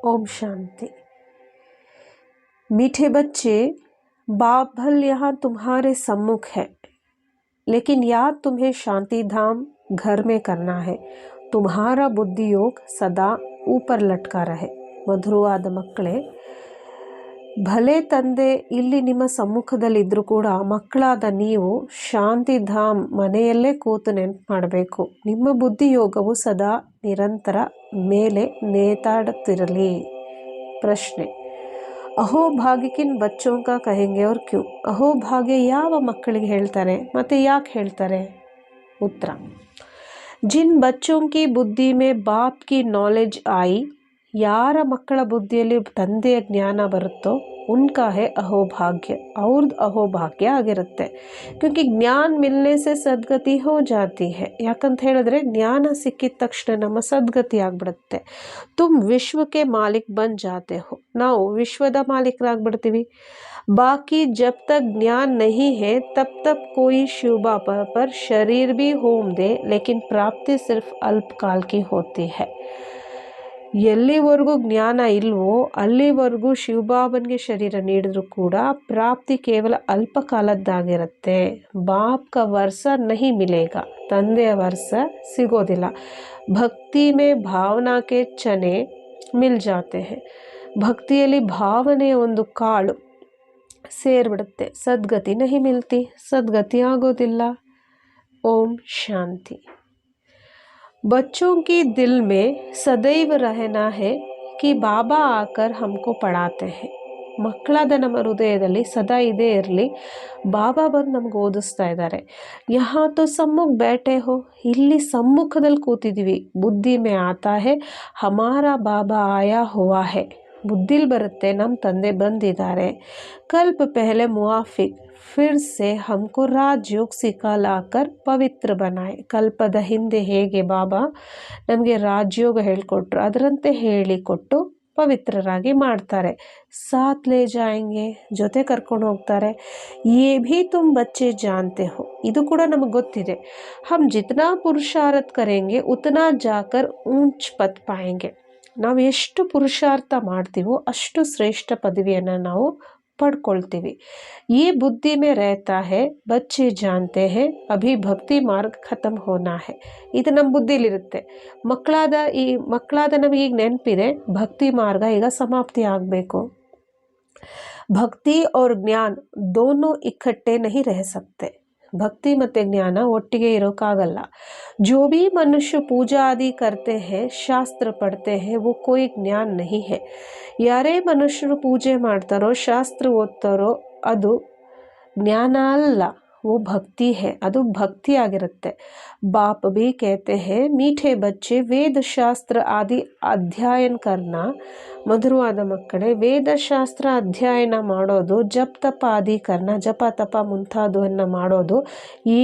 ओम शांति। मीठे बच्चे, बाप भल यहाँ तुम्हारे सम्मुख है, लेकिन याद तुम्हें शांति धाम घर में करना है। तुम्हारा बुद्धि योग सदा ऊपर लटका रहे। ಮಧುರವಾದ ಮಕ್ಕಳೇ, ಭಲೆ ತಂದೆ ಇಲ್ಲಿ ನಿಮ್ಮ ಸಮ್ಮುಖದಲ್ಲಿದ್ದರೂ ಕೂಡ ಮಕ್ಕಳಾದ ನೀವು ಶಾಂತಿಧಾಮ್ ಮನೆಯಲ್ಲೇ ಕೂತು ನೆನಪು ಮಾಡಬೇಕು. ನಿಮ್ಮ ಬುದ್ಧಿ ಯೋಗವು ಸದಾ ನಿರಂತರ ಮೇಲೆ ನೇತಾಡುತ್ತಿರಲಿ. ಪ್ರಶ್ನೆ: ಅಹೋ ಭಾಗ್ಯ ಕಿನ್ ಬಚ್ಚೋं का कहेंगे और क्यों? ಅಹೋ ಭಾಗ್ಯ ಯಾವ ಮಕ್ಕಳಿಗೆ ಹೇಳ್ತಾರೆ ಮತ್ತು ಯಾಕೆ ಹೇಳ್ತಾರೆ? ಉತ್ತರ: ಜಿನ್ ಬಚ್ಚೋं की बुद्धि में बाप की नॉलेज आई, ಯಾರ ಮಕ್ಕಳ ಬುದ್ಧಿಯಲ್ಲಿ ತಂದೆಯ ಜ್ಞಾನ ಬರುತ್ತೋ ಉನ್ಕಾ ಹೇ ಅಹೋಭಾಗ್ಯ, ಅವ್ರದ್ದು ಅಹೋಭಾಗ್ಯ ಆಗಿರುತ್ತೆ. ಕ್ಯೂಂಕಿ ಜ್ಞಾನ ಮಿಲ್ನೆ ಸೆ ಸದ್ಗತಿ ಹೋ ಜಾತಿ ಹೇ, ಯಾಕಂತ ಹೇಳಿದ್ರೆ ಜ್ಞಾನ ಸಿಕ್ಕಿದ ತಕ್ಷಣ ನಮ್ಮ ಸದ್ಗತಿ ಆಗ್ಬಿಡುತ್ತೆ. ತುಮ್ ವಿಶ್ವಕ್ಕೆ ಮಾಲಿಕ್ ಬನ್ ಜಾತೆ ಹೋ, ನಾವು ವಿಶ್ವದ ಮಾಲೀಕರಾಗ್ಬಿಡ್ತೀವಿ. बाकी जब तक ज्ञान नहीं है तब तक कोई शिव बाबा पर शरीर भी होम दे, लेकिन प्राप्ति सिर्फ अल्पकाल की होती है. ಎಲ್ಲಿವರೆಗೂ ಜ್ಞಾನ ಇಲ್ವೋ ಅಲ್ಲಿವರೆಗೂ ಶಿವಬಾಬನ್ಗೆ ಶರೀರ ನೀಡಿದ್ರೂ ಕೂಡ ಪ್ರಾಪ್ತಿ ಕೇವಲ ಅಲ್ಪ ಕಾಲದ್ದಾಗಿರುತ್ತೆ. ಬಾಪ್ ಕ ವರ್ಷ ನಹಿ ಮಿಲೇಗ, ತಂದೆಯ ವರ್ಷ ಸಿಗೋದಿಲ್ಲ. ಭಕ್ತಿ ಮೇ ಭಾವನಾಕೆ ಚನೆ ಮಿಲ್ ಜಾತೆ ಹೇ, ಭಕ್ತಿಯಲ್ಲಿ ಭಾವನೆಯ ಒಂದು ಕಾಳು ಸೇರ್ಬಿಡುತ್ತೆ. ಸದ್ಗತಿ ನಹಿ ಮಿಲ್ತಿ, ಸದ್ಗತಿ ಆಗೋದಿಲ್ಲ. ಓಂ ಶಾಂತಿ. बच्चों की दिल में सदैव रहना है कि बाबा आकर हमको पढ़ाते हैं. ಮಕ್ಕಳಾದ ನಮ್ಮ ಹೃದಯದಲ್ಲಿ ಸದಾ ಇದೇ ಇರಲಿ, ಬಾಬಾ ಬಂದು ನಮ್ಗೆ ಓದಿಸ್ತಾ ಇದ್ದಾರೆ. ಯಹಾ ತೋ ಸಮ್ಮುಖ ಬೇಟೆ ಹೋ, ಇಲ್ಲಿ ಸಮ್ಮುಖದಲ್ಲಿ ಕೂತಿದ್ದೀವಿ. ಬುದ್ಧಿ ಮೇ ಆತಾ ಹೇ ಹಮಾರಾ ಬಾಬಾ ಆಯಾ ಹುವಾ ಹೇ, ಬುದ್ಧಿಲಿ ಬರುತ್ತೆ ನಮ್ಮ ತಂದೆ ಬಂದಿದ್ದಾರೆ. ಕಲ್ಪ ಪೆಹಲೆ ಮುವಾಫಿಕ್ फिर से हमको राजयोग सिखालाकर पवित्र बनाए. ಕಲ್ಪದ ಹಿಂದೆ ಹೇಗೆ ಬಾಬಾ ನಮಗೆ ರಾಜಯೋಗ ಹೇಳಿಕೊಟ್ರು ಅದರಂತೆ ಹೇಳಿಕೊಟ್ಟು ಪವಿತ್ರರಾಗಿ ಮಾಡ್ತಾರೆ. ಸಾಥ್ ಲೇ ಜಾಯೆಂಗೆ, ಜೊತೆ ಕರ್ಕೊಂಡು ಹೋಗ್ತಾರೆ. ಯೇ ಭೀ ತುಮ್ ಬಚ್ಚೆ ಜಾನ್ತೆ ಹೋ, ಇದು ಕೂಡ ನಮಗೆ ಗೊತ್ತಿದೆ. ಹಮ್ ಜಿತನಾ ಪುರುಷಾರ್ಥ ಕರೆಂಗೆ ಉತನಾ ಜಾಕರ್ ಊಂಚ್ ಪತ್ ಪಾಯೆಂಗೆ. ನಾವು ಎಷ್ಟು ಪುರುಷಾರ್ಥ ಮಾಡ್ತೀವೋ ಅಷ್ಟು ಶ್ರೇಷ್ಠ ಪದವಿಯನ್ನು ನಾವು ಪಡ್ಕೊಳ್ತೀವಿ. ಈ ಬುದ್ಧಿ ಮೇ रहता है, ಬಚ್ಚೆ ಜಾನ್ತೆ ಹೇ ಅಭಿ ಭಕ್ತಿ ಮಾರ್ಗ ಖತಮ್ ಹೋನಾ ಹೇ. ಇದು ನಮ್ಮ ಬುದ್ಧಿಲಿರುತ್ತೆ. ಮಕ್ಕಳಾದ ನಮಗೆ ಈಗ ನೆನಪಿದೆ, ಭಕ್ತಿ ಮಾರ್ಗ ಈಗ ಸಮಾಪ್ತಿ ಆಗಬೇಕು. ಭಕ್ತಿ और ज्ञान दोनों इकट्ठे नहीं रह सकते. ಭಕ್ತಿ ಮತ್ತು ಜ್ಞಾನ ಒಟ್ಟಿಗೆ ಇರೋಕ್ಕಾಗಲ್ಲ. जो भी मनुष्य पूजा आदि करते हैं, ಶಾಸ್ತ್ರ ಪढ़ते हैं, वो कोई ज्ञान नहीं है. ಯಾರೇ ಮನುಷ್ಯರು ಪೂಜೆ ಮಾಡ್ತಾರೋ ಶಾಸ್ತ್ರ ಓದ್ತಾರೋ ಅದು ಜ್ಞಾನ ಅಲ್ಲ, वो भक्ति है, ಅದು ಭಕ್ತಿ ಆಗಿರುತ್ತೆ. बाप भी कहते हैं मीठे बच्चे वेद शास्त्र आदि अध्ययन करना. ಮಧುರವಾದ ಮಕ್ಕಳೇ, ವೇದಶಾಸ್ತ್ರ ಅಧ್ಯಯನ ಮಾಡೋದು, ಜಪ್ ತಪ ಆದಿ ಕರ್ನ, ಜಪ ತಪ ಮುಂತಾದವನ್ನು ಮಾಡೋದು. ಈ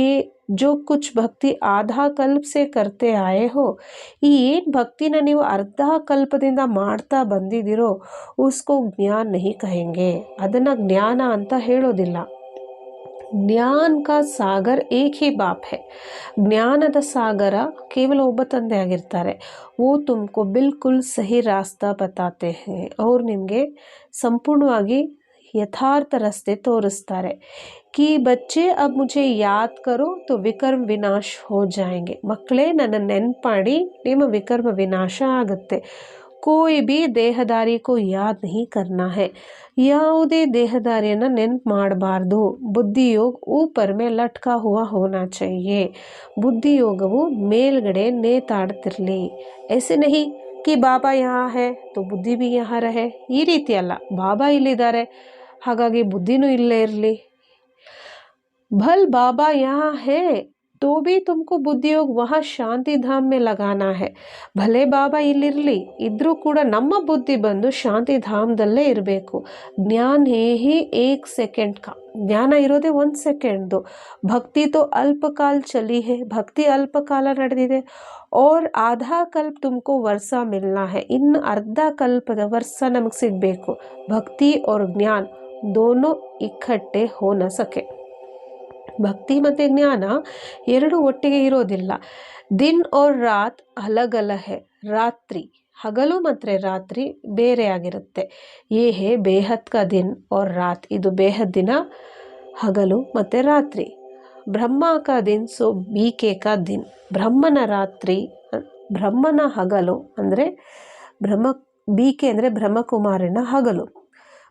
जो कुछ भक्ति आधा कल्प से करते आए हो, ಈ ಏನು ಭಕ್ತಿನ ನೀವು ಅರ್ಧ ಕಲ್ಪದಿಂದ ಮಾಡ್ತಾ ಬಂದಿದ್ದೀರೋ ಉಸ್ಕೋ ಜ್ಞಾನ ನಹಿ ಕಹೆಂಗೆ, ಅದನ್ನು ಜ್ಞಾನ ಅಂತ ಹೇಳೋದಿಲ್ಲ. ಜ್ಞಾನ ಕಾ ಸಾಗರ್ ಏಕ್ ಹಿ ಬಾಪ್ ಹೈ, ಜ್ಞಾನದ ಸಾಗರ ಕೇವಲ ಒಬ್ಬ ತಂದೆ ಆಗಿರ್ತಾರೆ. वो तुमको बिल्कुल सही रास्ता बताते हैं, ಅವ್ರು ನಿಮಗೆ ಸಂಪೂರ್ಣವಾಗಿ ಯಥಾರ್ಥ ರಸ್ತೆ ತೋರಿಸ್ತಾರೆ. कि बच्चे अब मुझे याद करो तो विकर्म विनाश हो जाएंगे. ಮಕ್ಕಳೇ ನನ್ನ ನೆನಪಾಡಿ ನಿಮ್ಮ ವಿಕರ್ಮ ವಿನಾಶ ಆಗುತ್ತೆ. कोई भी देहदारी को याद नहीं करना है, ಯಾವುದೇ ದೇಹದಾರಿಯನ್ನು ನೆನಪು ಮಾಡಬಾರ್ದು. ಬುದ್ಧಿಯೋಗ ऊपर में लटका हुआ होना चाहिए, ಬುದ್ಧಿಯೋಗವು ಮೇಲ್ಗಡೆ ನೇತಾಡ್ತಿರಲಿ. ऐसे नहीं कि ಬಾಬಾ यहाँ है तो ಬುದ್ಧಿ भी यहाँ रहे, ಈ ರೀತಿ ಅಲ್ಲ. ಬಾಬಾ ಇಲ್ಲಿದ್ದಾರೆ ಹಾಗಾಗಿ ಬುದ್ಧಿನೂ ಇಲ್ಲೇ ಇರಲಿ. भल बाबा यहाँ है तो भी तुमको बुद्धि योग वहाँ ಶಾಂತಿ ಧಾಮ್ में लगाना है. ಭಲೆ ಬಾಬಾ ಇಲ್ಲಿರಲಿ ಇದ್ರೂ ಕೂಡ ನಮ್ಮ ಬುದ್ಧಿ ಬಂದು ಶಾಂತಿ ಧಾಮದಲ್ಲೇ ಇರಬೇಕು. ಜ್ಞಾನ ಹೇ ಏಕ್ ಸೆಕೆಂಡ್ ಕಾ, ಜ್ಞಾನ ಇರೋದೇ 1 ಸೆಕೆಂಡ್ದು. ಭಕ್ತಿ ತೋ ಅಲ್ಪಕಾಲ ಚಲಿ ಹೇ, ಭಕ್ತಿ ಅಲ್ಪಕಾಲ ನಡೆದಿದೆ. और आधा कल्प तुमको ವರ್ಷ ಮಿಲ್ನಾ ಹೇ, ಇನ್ನು ಅರ್ಧ ಕಲ್ಪದ ವರ್ಷ ನಮಗೆ ಸಿಗಬೇಕು. ಭಕ್ತಿ और ज्ञान दोनों इकट्ठे हो न सके. ಭಕ್ತಿ ಮತ್ತು ಜ್ಞಾನ ಎರಡು ಒಟ್ಟಿಗೆ ಇರೋದಿಲ್ಲ. ದಿನ್ और रात अलग अलग है, ರಾತ್ರಿ ಹಗಲು ಮತ್ತು ರಾತ್ರಿ ಬೇರೆ ಆಗಿರುತ್ತೆ. ಯೇ ಹೇ ಬೇಹದ್ ಕಾ ದಿನ್ ಔರ್ ರಾತ್, ಇದು ಬೇಹದ್ ದಿನ, ಹಗಲು ಮತ್ತು ರಾತ್ರಿ. ಬ್ರಹ್ಮ ಕಾ ದಿನ್ ಸೋ ಬೀಕೆ ಕಾ ದಿನ್, ಬ್ರಹ್ಮನ ರಾತ್ರಿ, ಬ್ರಹ್ಮನ ಹಗಲು ಅಂದರೆ ಬೀಕೆ ಅಂದರೆ ಬ್ರಹ್ಮಕುಮಾರಿನ ಹಗಲು.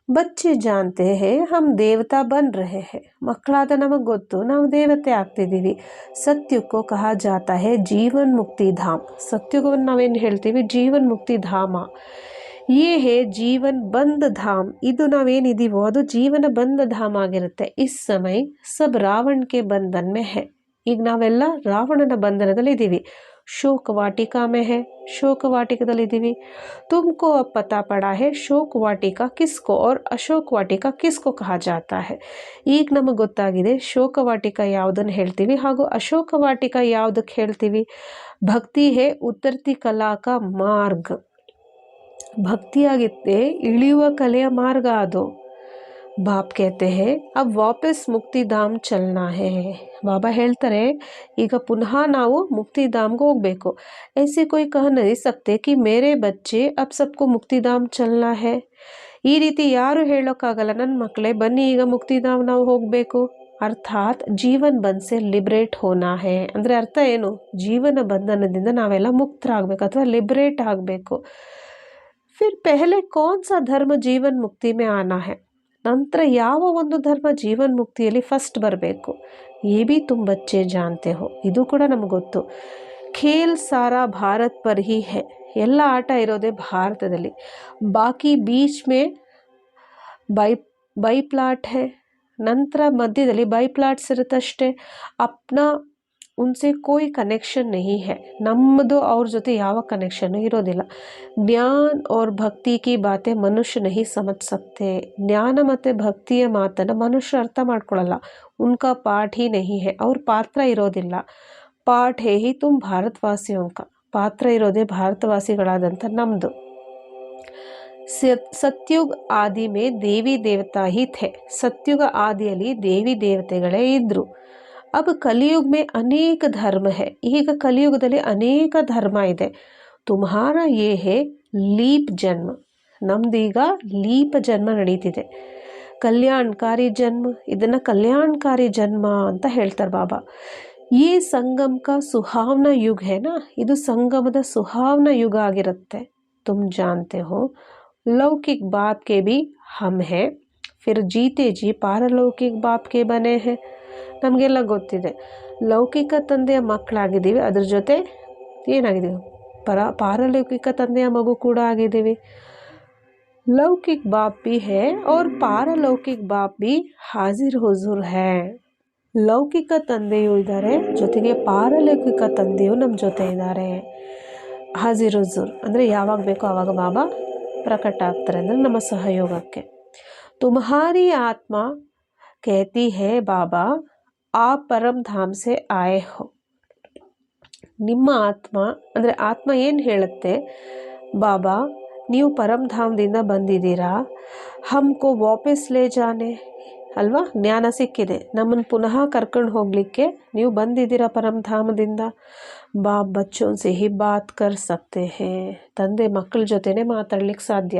ಬಚ್ಚೆ ಜಾನ್ತೆ ಹೇ ಹಮ್ ದೇವತಾ ಬನ್ ರಹೆ ಹೇ, ಮಕ್ಕಳಾದ ನಮಗೆ ಗೊತ್ತು ನಾವು ದೇವತೆ ಆಗ್ತಿದ್ದೀವಿ. ಸತ್ಯುಗೋ ಕಹಾ ಜಾತಾ ಹೇ ಜೀವನ್ ಮುಕ್ತಿ ಧಾಮ್, ಸತ್ಯುಗವನ್ನು ನಾವೇನು ಹೇಳ್ತೀವಿ ಜೀವನ್ ಮುಕ್ತಿ ಧಾಮ. ಯೇ ಹೇ ಜೀವನ್ ಬಂದ್ ಧಾಮ್, ಇದು ನಾವೇನಿದ್ದೀವೋ ಅದು ಜೀವನ ಬಂದ ಧಾಮ ಆಗಿರುತ್ತೆ. ಇಸ್ ಸಮಯ ಸಬ್ ರಾವಣ್ ಕೆ ಬಂಧನ್ ಮೇ ಹೇ, ಈಗ ನಾವೆಲ್ಲ ರಾವಣನ ಬಂಧನದಲ್ಲಿ ಇದ್ದೀವಿ. ಶೋಕ ವಾಟಿಕಾ ಮೇ ಹೇ, ಶೋಕ ವಾಟಿಕದಲ್ಲಿದ್ದೀವಿ. ತುಮಕೋ ಅಬ್ ಪತಾ ಪಡಾ ಹೇ ಶೋಕ ವಾಟಿಕಾ ಕಿಸ್ಕೋ ಔರ್ ಅಶೋಕ್ ವಾಟಿಕಾ ಕಿಸ್ಕೋ ಕಹಾ ಜಾತಾ ಹೇ, ಈಗ ನಮಗೆ ಗೊತ್ತಾಗಿದೆ ಶೋಕ ವಾಟಿಕಾ ಯಾವುದನ್ನು ಹೇಳ್ತೀವಿ ಹಾಗೂ ಅಶೋಕ ವಾಟಿಕಾ ಯಾವುದಕ್ಕೆ ಹೇಳ್ತೀವಿ. ಭಕ್ತಿ ಹೇ ಉತ್ತರ್ತಿ ಕಲಾ ಕಾ ಮಾರ್ಗ, ಭಕ್ತಿಯಾಗಿತ್ತೆ ಇಳಿಯುವ ಕಲೆಯ ಮಾರ್ಗ ಅದು. ಬಾಪ್ कहते हैं अब ವಾಪಸ್ ಮುಕ್ತಿಧಾಮ್ ಚಲ್ನಾ ಹೇ, ಬಾಬಾ ಹೇಳ್ತಾರೆ ಈಗ ಪುನಃ ನಾವು ಮುಕ್ತಿಧಾಮ್ಗೆ ಹೋಗಬೇಕು. ऐसे कोई कह नहीं सकते कि मेरे बच्चे अब सबको ಮುಕ್ತಿಧಾಮ್ ಚಲ್ನಾ ಹೇ, ಈ ರೀತಿ ಯಾರು ಹೇಳೋಕ್ಕಾಗಲ್ಲ ನನ್ನ ಮಕ್ಕಳೇ ಬನ್ನಿ ಈಗ ಮುಕ್ತಿಧಾಮ್ ನಾವು ಹೋಗಬೇಕು. ಅರ್ಥಾತ್ ಜೀವನ್ ಬಂಧಸೆ ಲಿಬ್ರೇಟ್ ಹೋನಾ ಹೇ, ಅಂದರೆ ಅರ್ಥ ಏನು, ಜೀವನ ಬಂಧನದಿಂದ ನಾವೆಲ್ಲ ಮುಕ್ತರಾಗಬೇಕು ಅಥವಾ ಲಿಬ್ರೇಟ್ ಆಗಬೇಕು. ಫಿರ್ ಪೆಹಲೆ ಕೌನ್ ಸಾ ಧರ್ಮ ಜೀವನ್ ಮುಕ್ತಿ ಮೇ ಆನಾ ಹೇ, ನಂತರ ಯಾವ ಒಂದು ಧರ್ಮ ಜೀವನ್ ಮುಕ್ತಿಯಲ್ಲಿ ಫಸ್ಟ್ ಬರಬೇಕು. ಯೇ ಬಿ ತುಮ್ ಬಚ್ಚೆ ಜಾನ್ತೆ ಹೋ, ಇದು ಕೂಡ ನಮ್ಗೆ ಗೊತ್ತು. ಖೇಲ್ ಸಾರಾ ಭಾರತ್ ಪರ್ ಹಿ ಹೇ, ಎಲ್ಲ ಆಟ ಇರೋದೇ ಭಾರತದಲ್ಲಿ. ಬಾಕಿ ಬೀಚ್ ಮೇ ಬೈ ಪ್ಲಾಟ್ ಹೇ, ನಂತರ ಮಧ್ಯದಲ್ಲಿ by plots ಇರುತ್ತಷ್ಟೇ. Apna ಉನ್ಸೆ Koi connection ನಹಿ ಹೇ, ನಮ್ಮದು ಅವ್ರ ಜೊತೆ ಯಾವ ಕನೆಕ್ಷನ್ನು ಇರೋದಿಲ್ಲ. ಜ್ಞಾನ್ ಔರ್ ಭಕ್ತಿ ಕಿ ಬಾತೆ ಮನುಷ್ಯ ನಹಿ ಸಮಜ್ ಸಕ್ತೆ, ಜ್ಞಾನ ಮತ್ತು ಭಕ್ತಿಯ ಮಾತನ್ನು ಮನುಷ್ಯ ಅರ್ಥ ಮಾಡ್ಕೊಳ್ಳಲ್ಲ. ಉನ್ಕಾ ಪಾಠ ಹಿ ನಹಿ ಹೇ, ಅವ್ರ ಪಾತ್ರ ಇರೋದಿಲ್ಲ. ಪಾಠ ಹೇ ಹಿ ತುಮ್ ಭಾರತವಾಸಿಯೋಂಕ, ಪಾತ್ರ ಇರೋದೇ ಭಾರತವಾಸಿಗಳಾದಂಥ ನಮ್ಮದು. ಸತ್ಯುಗ ಆದಿ ಮೇ ದೇವಿ ದೇವತಾ ಹಿ ಥೆ, ಸತ್ಯುಗ ಆದಿಯಲ್ಲಿ ದೇವಿ ದೇವತೆಗಳೇ ಇದ್ದರು. अब कलयुग में अनेक धर्म है, ಈಗ ಕಲಿಯುಗದಲ್ಲಿ ಅನೇಕ ಧರ್ಮ ಇದೆ. ತುಮ್ಹಾರ ಯೇ ಹೇ ಲೀಪ್ ಜನ್ಮ, ನಮ್ದೀಗ ಲೀಪ ಜನ್ಮ ನಡೀತಿದೆ. ಕಲ್ಯಾಣಕಾರಿ ಜನ್ಮ, ಇದನ್ನು ಕಲ್ಯಾಣಕಾರಿ ಜನ್ಮ ಅಂತ ಹೇಳ್ತಾರೆ ಬಾಬಾ. ಈ ಸಂಗಮ ಕಾ ಸುಹಾವನ ಯುಗ ಹೇನಾ, ಇದು ಸಂಗಮದ ಸುಹಾವನ ಯುಗ ಆಗಿರುತ್ತೆ. ತುಮ್ ಜಾನ್ತೆ ಹೋ ಲೌಕಿಕ ಬಾಪ್ ಕೆ ಬಿ ಹಮ್ ಹೇ, ಫಿರ್ ಜೀತೆ ಜಿ ಪಾರಲೌಕಿಕ ಬಾಪ್ ಕೆ ಬನೆ ಹೇ, ನಮಗೆಲ್ಲ ಗೊತ್ತಿದೆ ಲೌಕಿಕ ತಂದೆಯ ಮಕ್ಕಳಾಗಿದ್ದೀವಿ, ಅದ್ರ ಜೊತೆ ಏನಾಗಿದ್ದೀವಿ ಪಾರಲೌಕಿಕ ತಂದೆಯ ಮಗು ಕೂಡ ಆಗಿದ್ದೀವಿ. ಲೌಕಿಕ Baap B A Aur ಪಾರಲೌಕಿಕ Baap B Hajir ಹುಜೂರ್ ಹೇ, ಲೌಕಿಕ ತಂದೆಯೂ ಇದ್ದಾರೆ ಜೊತೆಗೆ ಪಾರಲೌಕಿಕ ತಂದೆಯೂ ನಮ್ಮ ಜೊತೆ ಇದ್ದಾರೆ. ಹಾಜಿರ್ ಹುಜೂರ್ ಅಂದರೆ ಯಾವಾಗ ಬೇಕೋ ಆವಾಗ ಬಾಬಾ ಪ್ರಕಟ ಆಗ್ತಾರೆ ಅಂದರೆ ನಮ್ಮ ಸಹಯೋಗಕ್ಕೆ. ತುಮ್ಹಾರಿ ಆತ್ಮ कहती है ಬಾಬಾ ಆ ಪರಂ ಧಾಮ್ ಸೆ ಆಯೆ ಹೋ, ನಿಮ್ಮ ಆತ್ಮ ಅಂದರೆ ಆತ್ಮ ಏನು ಹೇಳುತ್ತೆ, ಬಾಬಾ ನೀವು ಪರಂಧಾಮದಿಂದ ಬಂದಿದ್ದೀರಾ. ಹಮ್ಕೋ ವಾಪಸ್ ಲೇ ಜಾನೆ, ಅಲ್ವಾ ಜ್ಞಾನ ಸಿಕ್ಕಿದೆ, ನಮ್ಮನ್ನು ಪುನಃ ಕರ್ಕೊಂಡು ಹೋಗಲಿಕ್ಕೆ ನೀವು ಬಂದಿದ್ದೀರಾ ಪರಂಧಾಮದಿಂದ. ಬಾಪ್ ಬಚ್ಚೋನ್ ಸೆ ಹಿ ಬಾತ್ ಕರ್ ಸಕ್ತೆ ಹೇ, ತಂದೆ ಮಕ್ಕಳ ಜೊತೆನೇ ಮಾತಾಡ್ಲಿಕ್ಕೆ ಸಾಧ್ಯ.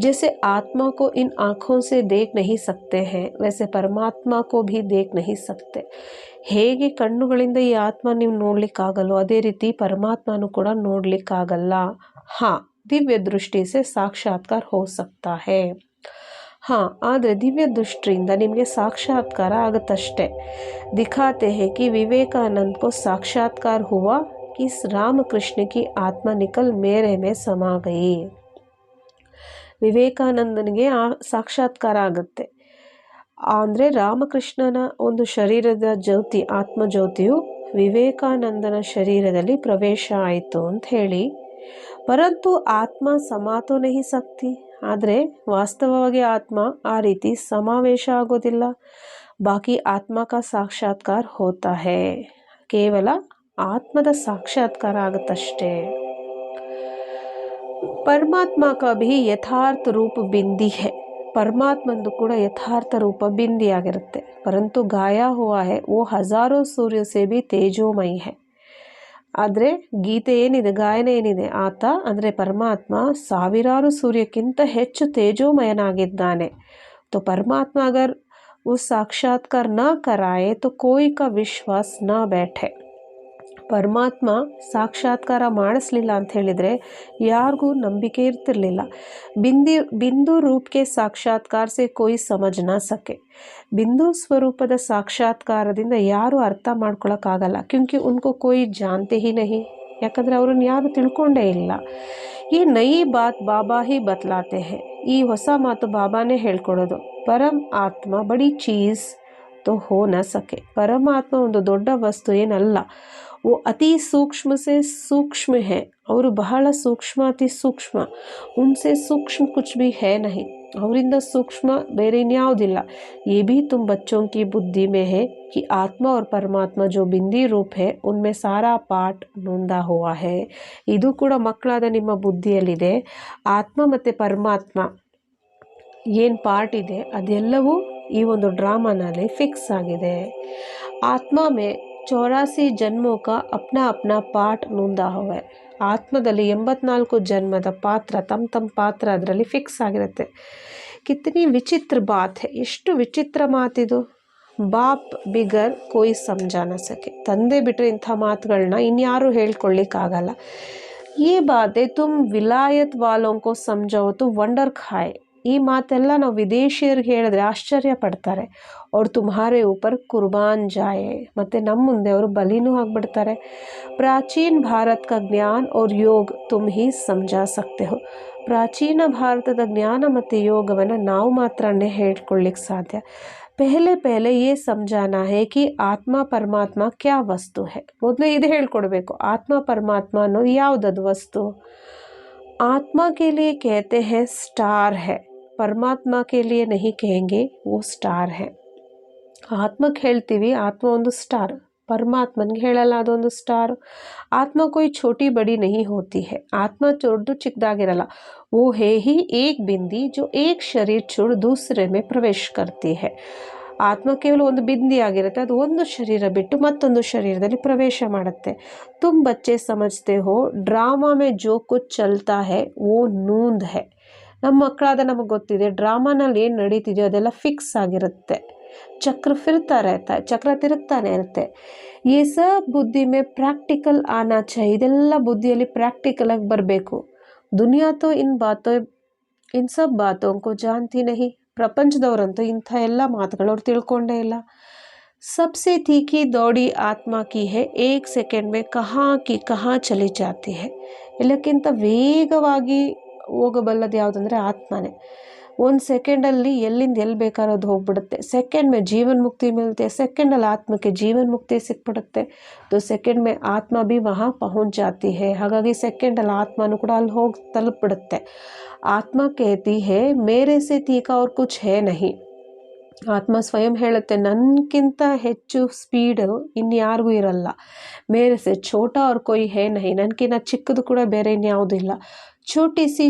ಜೈಸೆ ಆತ್ಮ ಕೋ ಇನ್ ಆಂಖೋं से देख नहीं सकते हैं वैसे ಪರಮಾತ್ಮ ಕೋ ಭಿ ದೇಖ್ ನಹಿ ಸಕ್ತೆ, ಹೇಗೆ ಕಣ್ಣುಗಳಿಂದ ಈ ಆತ್ಮ ನೀವು ನೋಡ್ಲಿಕ್ಕಾಗಲ್ಲೋ ಅದೇ ರೀತಿ ಪರಮಾತ್ಮನೂ ಕೂಡ ನೋಡ್ಲಿಕ್ಕಾಗಲ್ಲ. ಹಾಂ ದಿವ್ಯ ದೃಷ್ಟಿ ಸೆ ಸಾಕ್ಷಾತ್ಕಾರ ಹೋ ಸಕ್ತಾ ಹೇ, ಹಾಂ ಆದರೆ ದಿವ್ಯ ದೃಷ್ಟಿಯಿಂದ ನಿಮಗೆ ಸಾಕ್ಷಾತ್ಕಾರ ಆಗುತ್ತಷ್ಟೇ. ದಿಖಾತೆ ಹೇ ಕಿ ವಿವೇಕಾನಂದ ಕೋ ಸಾಕ್ಷಾತ್ಕಾರ ಹುವಾ कि ರಾಮಕೃಷ್ಣ ಕಿ ಆತ್ಮ ನಿಕಲ್ ಮೇರೆ ಮೇ ಸಮಾ ಗಯಿ, ವಿವೇಕಾನಂದನಿಗೆ ಆ ಸಾಕ್ಷಾತ್ಕಾರ ಆಗುತ್ತೆ. ಅಂದರೆ ರಾಮಕೃಷ್ಣನ ಒಂದು ಶರೀರದ ಜ್ಯೋತಿ ಆತ್ಮಜ್ಯೋತಿಯು ವಿವೇಕಾನಂದನ ಶರೀರದಲ್ಲಿ ಪ್ರವೇಶ ಆಯಿತು ಅಂತ ಹೇಳಿ. ಪರಂತು ಆತ್ಮ ಸಮಾತೋ ನಹಿ ಸಕ್ತಿ, ಆದರೆ ವಾಸ್ತವವಾಗಿ ಆತ್ಮ ಆ ರೀತಿ ಸಮಾವೇಶ ಆಗೋದಿಲ್ಲ. ಬಾಕಿ ಆತ್ಮ ಕಾ ಸಾಕ್ಷಾತ್ಕಾರ ಹೋತಾ ಹೇ, ಕೇವಲ ಆತ್ಮದ ಸಾಕ್ಷಾತ್ಕಾರ ಆಗುತ್ತಷ್ಟೇ. ಪರಮಾತ್ಮ ಕಾ ಭಿ ಯಥಾರ್ಥ ರೂಪ ಬಿಂದಿ ಹೇ, ಪರಮಾತ್ಮಂದು ಕೂಡ ಯಥಾರ್ಥ ರೂಪ ಬಿಂದಿಯಾಗಿರುತ್ತೆ. ಪರಂತು ಗಾಯ ಹುआ है वो हजारों सूर्य से भी तेजोमयी है, ಆದರೆ ಗೀತೆ ಏನಿದೆ, ಗಾಯನ ಏನಿದೆ, ಆತ ಅಂದರೆ ಪರಮಾತ್ಮ ಸಾವಿರಾರು ಸೂರ್ಯಕ್ಕಿಂತ ಹೆಚ್ಚು ತೇಜೋಮಯನಾಗಿದ್ದಾನೆ. तो परमात्मा अगर वो साक्षात्कार न कराए तो कोई का विश्वास न बैठे. ಪರಮಾತ್ಮ ಸಾಕ್ಷಾತ್ಕಾರ ಮಾಡಿಸ್ಲಿಲ್ಲ ಅಂತ ಹೇಳಿದರೆ ಯಾರಿಗೂ ನಂಬಿಕೆ ಇರ್ತಿರ್ಲಿಲ್ಲ. ಬಿಂದು ರೂಪಕ್ಕೆ ಸಾಕ್ಷಾತ್ಕಾರ ಸೆ ಕೋಯಿ ಸಮಜ್ ನ ಸಕೆ. ಬಿಂದು ಸ್ವರೂಪದ ಸಾಕ್ಷಾತ್ಕಾರದಿಂದ ಯಾರು ಅರ್ಥ ಮಾಡ್ಕೊಳಕ್ಕಾಗಲ್ಲ. ಕ್ಯೂಂಕಿ ಉನ್ಕೋ ಕೋಯಿ ಜಾನ್ತೆ ಹಿ ನಹಿ, ಯಾಕಂದರೆ ಅವ್ರನ್ನ ಯಾರು ತಿಳ್ಕೊಂಡೇ ಇಲ್ಲ. ಈ ನಯಿ ಬಾತ್ ಬಾಬಾ ಹಿ ಬತ್ಲಾತೆ ಹೇ, ಈ ಹೊಸ ಮಾತು ಬಾಬಾನೇ ಹೇಳ್ಕೊಡೋದು. ಪರಂ ಆತ್ಮ ಬಡಿ ಚೀಸ್ ತೋ ಹೋ ನ ಸಕೆ. ಪರಮಾತ್ಮ ಒಂದು ದೊಡ್ಡ ವಸ್ತು ಏನಲ್ಲ, वो अति सूक्ष्म से सूक्ष्म है. ಅವರು ಬಹಳ ಸೂಕ್ಷ್ಮ, ಅತಿ ಸೂಕ್ಷ್ಮ. उनसे सूक्ष्म कुछ भी है नहीं. ಅವರಿಂದ ಸೂಕ್ಷ್ಮ ಬೇರೆ ಇನ್ಯಾವುದಿಲ್ಲ. ये भी तुम बच्चों की बुद्धि में है कि आत्मा और परमात्मा जो बिंदी रूप है उनमें सारा पाठ नोंदा हुआ है. ಇದು ಕೂಡ ಮಕ್ಕಳಾದ ನಿಮ್ಮ ಬುದ್ಧಿಯಲ್ಲಿದೆ. ಆತ್ಮ ಮತ್ತು ಪರಮಾತ್ಮ ಏನು ಪಾರ್ಟ್ ಇದೆ ಅದೆಲ್ಲವೂ ಈ ಒಂದು ಡ್ರಾಮಾನಲ್ಲಿ ಫಿಕ್ಸ್ ಆಗಿದೆ. ಆತ್ಮ ಮೇ 84 ಜನ್ಮೋं का अपना अपना पाठ नोंदा हुआ है. ಆತ್ಮದಲ್ಲಿ 84 ಜನ್ಮದ ಪಾತ್ರ, ತಮ್ಮ ಪಾತ್ರ ಅದರಲ್ಲಿ ಫಿಕ್ಸ್ ಆಗಿರುತ್ತೆ. ಕಿತನಿ ವಿಚಿತ್ರ ಬಾತ್ ಹೈ, ಎಷ್ಟು ವಿಚಿತ್ರ ಮಾತಿದು. ಬಾಪ್ ಬಿಗರ್ ಕೋಯಿ ಸಮಜಾನ ಸಕೆ. ತಂದೆ ಬಿಟ್ಟರೆ ಇಂಥ ಮಾತುಗಳನ್ನ ಇನ್ಯಾರು ಹೇಳ್ಕೊಳ್ಳಿಕ್ಕಾಗಲ್ಲ. ये बातें तुम विलायत वालों को समझाओ तो वंडर खाए. ಈ ಮಾತೆಲ್ಲ ನಾವು ವಿದೇಶಿಯರಿಗೆ ಹೇಳಿದ್ರೆ ಆಶ್ಚರ್ಯ ಪಡ್ತಾರೆ. ಅವ್ರು ತುಮ್ಹಾರೆ ಊಪರ್ ಕುರ್ಬಾನ್ ಜಾಯೆ, ಮತ್ತು ನಮ್ಮ ಮುಂದೆ ಅವರು ಬಲಿನೂ ಆಗಿಬಿಡ್ತಾರೆ. ಪ್ರಾಚೀನ ಭಾರತ ಕ ಜ್ಞಾನ और योग तुम ही समझा सकते हो. ಪ್ರಾಚೀನ ಭಾರತದ ಜ್ಞಾನ ಮತ್ತು ಯೋಗವನ್ನು ನಾವು ಮಾತ್ರನೇ ಹೇಳ್ಕೊಳ್ಳಿಕ್ಕೆ ಸಾಧ್ಯ. ಪೆಹಲೆ ये समझाना है कि ಆತ್ಮ ಪರಮಾತ್ಮ ಕ್ಯಾ ವಸ್ತು है. ಮೊದಲು ಇದು ಹೇಳ್ಕೊಡ್ಬೇಕು, ಆತ್ಮ ಪರಮಾತ್ಮ ಅನ್ನೋದು ಯಾವುದದು ವಸ್ತು. आत्मा के लिए कहते हैं स्टार है, परमात्मा के लिए नहीं कहेंगे वो स्टार है. ಆತ್ಮಕ್ಕೆ ಹೇಳ್ತೀವಿ ಆತ್ಮ ಒಂದು ಸ್ಟಾರ್, ಪರಮಾತ್ಮನಿಗೆ ಹೇಳಲ್ಲ ಅದೊಂದು ಸ್ಟಾರ್. ಆತ್ಮ कोई छोटी बड़ी नहीं होती है. ಆತ್ಮ ದೊಡ್ಡ ಚಿಕ್ಕದಾಗಿರಲ್ಲ. वो है ही एक बिंदी जो एक शरीर छोड़ दूसरे में प्रवेश करती है. ಆತ್ಮ ಕೇವಲ ಒಂದು ಬಿಂದಿ ಆಗಿರುತ್ತೆ, ಅದು ಒಂದು ಶರೀರ ಬಿಟ್ಟು ಮತ್ತೊಂದು ಶರೀರದಲ್ಲಿ ಪ್ರವೇಶ ಮಾಡುತ್ತೆ. ತುಮ್ ಬಚ್ಚೆ ಸಮಜ್ತೆ ಹೋ ಡ್ರಾಮಾ ಮೇ ಜೋ ಕುಚ್ ಚಲ್ತಾ ಹೈ ವೋ ನೂಂದ್ ಹೈ. ನಮ್ಮ ಮಕ್ಕಳಾದ ನಮಗೆ ಗೊತ್ತಿದೆ ಡ್ರಾಮಾನಲ್ಲಿ ಏನು ನಡೀತಿದೆಯೋ ಅದೆಲ್ಲ ಫಿಕ್ಸ್ ಆಗಿರುತ್ತೆ. ಚಕ್ರ ಫಿರ್ತಾ ಇರುತ್ತೆ, ಚಕ್ರ ತಿರುಗ್ತಾನೆ ಇರುತ್ತೆ. ಈ ಸಬ್ ಬುದ್ಧಿ ಮೇ ಪ್ರಾಕ್ಟಿಕಲ್ ಆನಾ ಚಾಹಿಯೆ. ಇದೆಲ್ಲ ಬುದ್ಧಿಯಲ್ಲಿ ಪ್ರಾಕ್ಟಿಕಲ್ ಆಗಿ ಬರಬೇಕು. ದುನಿಯಾ ತೋ ಇನ್ ಸಬ್ ಬಾತೋಂ ಕೋ ಜಾನ್ತಿ ನಹಿ. ಪ್ರಪಂಚದವರಂತೂ ಇಂಥ ಎಲ್ಲ ಮಾತುಗಳು ಅವ್ರು ತಿಳ್ಕೊಂಡೇ ಇಲ್ಲ. सबसे तीखी दौड़ी आत्मा की है, एक सेकेंड में कहाँ की कहाँ चली जाती है. ಎಲ್ಲಕ್ಕಿಂತ ವೇಗವಾಗಿ ಹೋಗಬಲ್ಲದು ಯಾವುದಂದರೆ ಆತ್ಮನೇ. ಒಂದು ಸೆಕೆಂಡಲ್ಲಿ ಎಲ್ಲಿಂದ ಎಲ್ಲಿ ಬೇಕಾದ್ರೂ ಅದು ಹೋಗ್ಬಿಡುತ್ತೆ. ಸೆಕೆಂಡ್ ಮೇ ಜೀವನ್ ಮುಕ್ತಿ ಮಿಲ್ತೆ, ಸೆಕೆಂಡಲ್ಲಿ ಆತ್ಮಕ್ಕೆ ಜೀವನ್ ಮುಕ್ತಿ ಸಿಕ್ಬಿಡುತ್ತೆ. 2 ಸೆಕೆಂಡ್ ಮೇ ಆತ್ಮ ಭಿ ವಹಾ ಪಹುಂಚ್ ಜಾತಿ ಹೈ. ಹಾಗಾಗಿ ಸೆಕೆಂಡಲ್ಲಿ ಆತ್ಮನೂ ಕೂಡ ಅಲ್ಲಿ ಹೋಗಿ ತಲುಪಿಬಿಡುತ್ತೆ. ಆತ್ಮ कहती है मेरे से तीखा और कुछ है नहीं. ಆತ್ಮ ಸ್ವಯಂ ಹೇಳುತ್ತೆ ನನಗಿಂತ ಹೆಚ್ಚು ಸ್ಪೀಡು ಇನ್ಯಾರಿಗೂ ಇರಲ್ಲ. ಮೇರೆ ಸೆ ಛೋಟಾ ಅವ್ರ ಕೊಯ್ ಹೇ ನಹಿ, ನನಗಿನ್ನ ಚಿಕ್ಕದು ಕೂಡ ಬೇರೆ ಇನ್ಯಾವುದೂ ಇಲ್ಲ. ಛೋಟಿ ಸಿ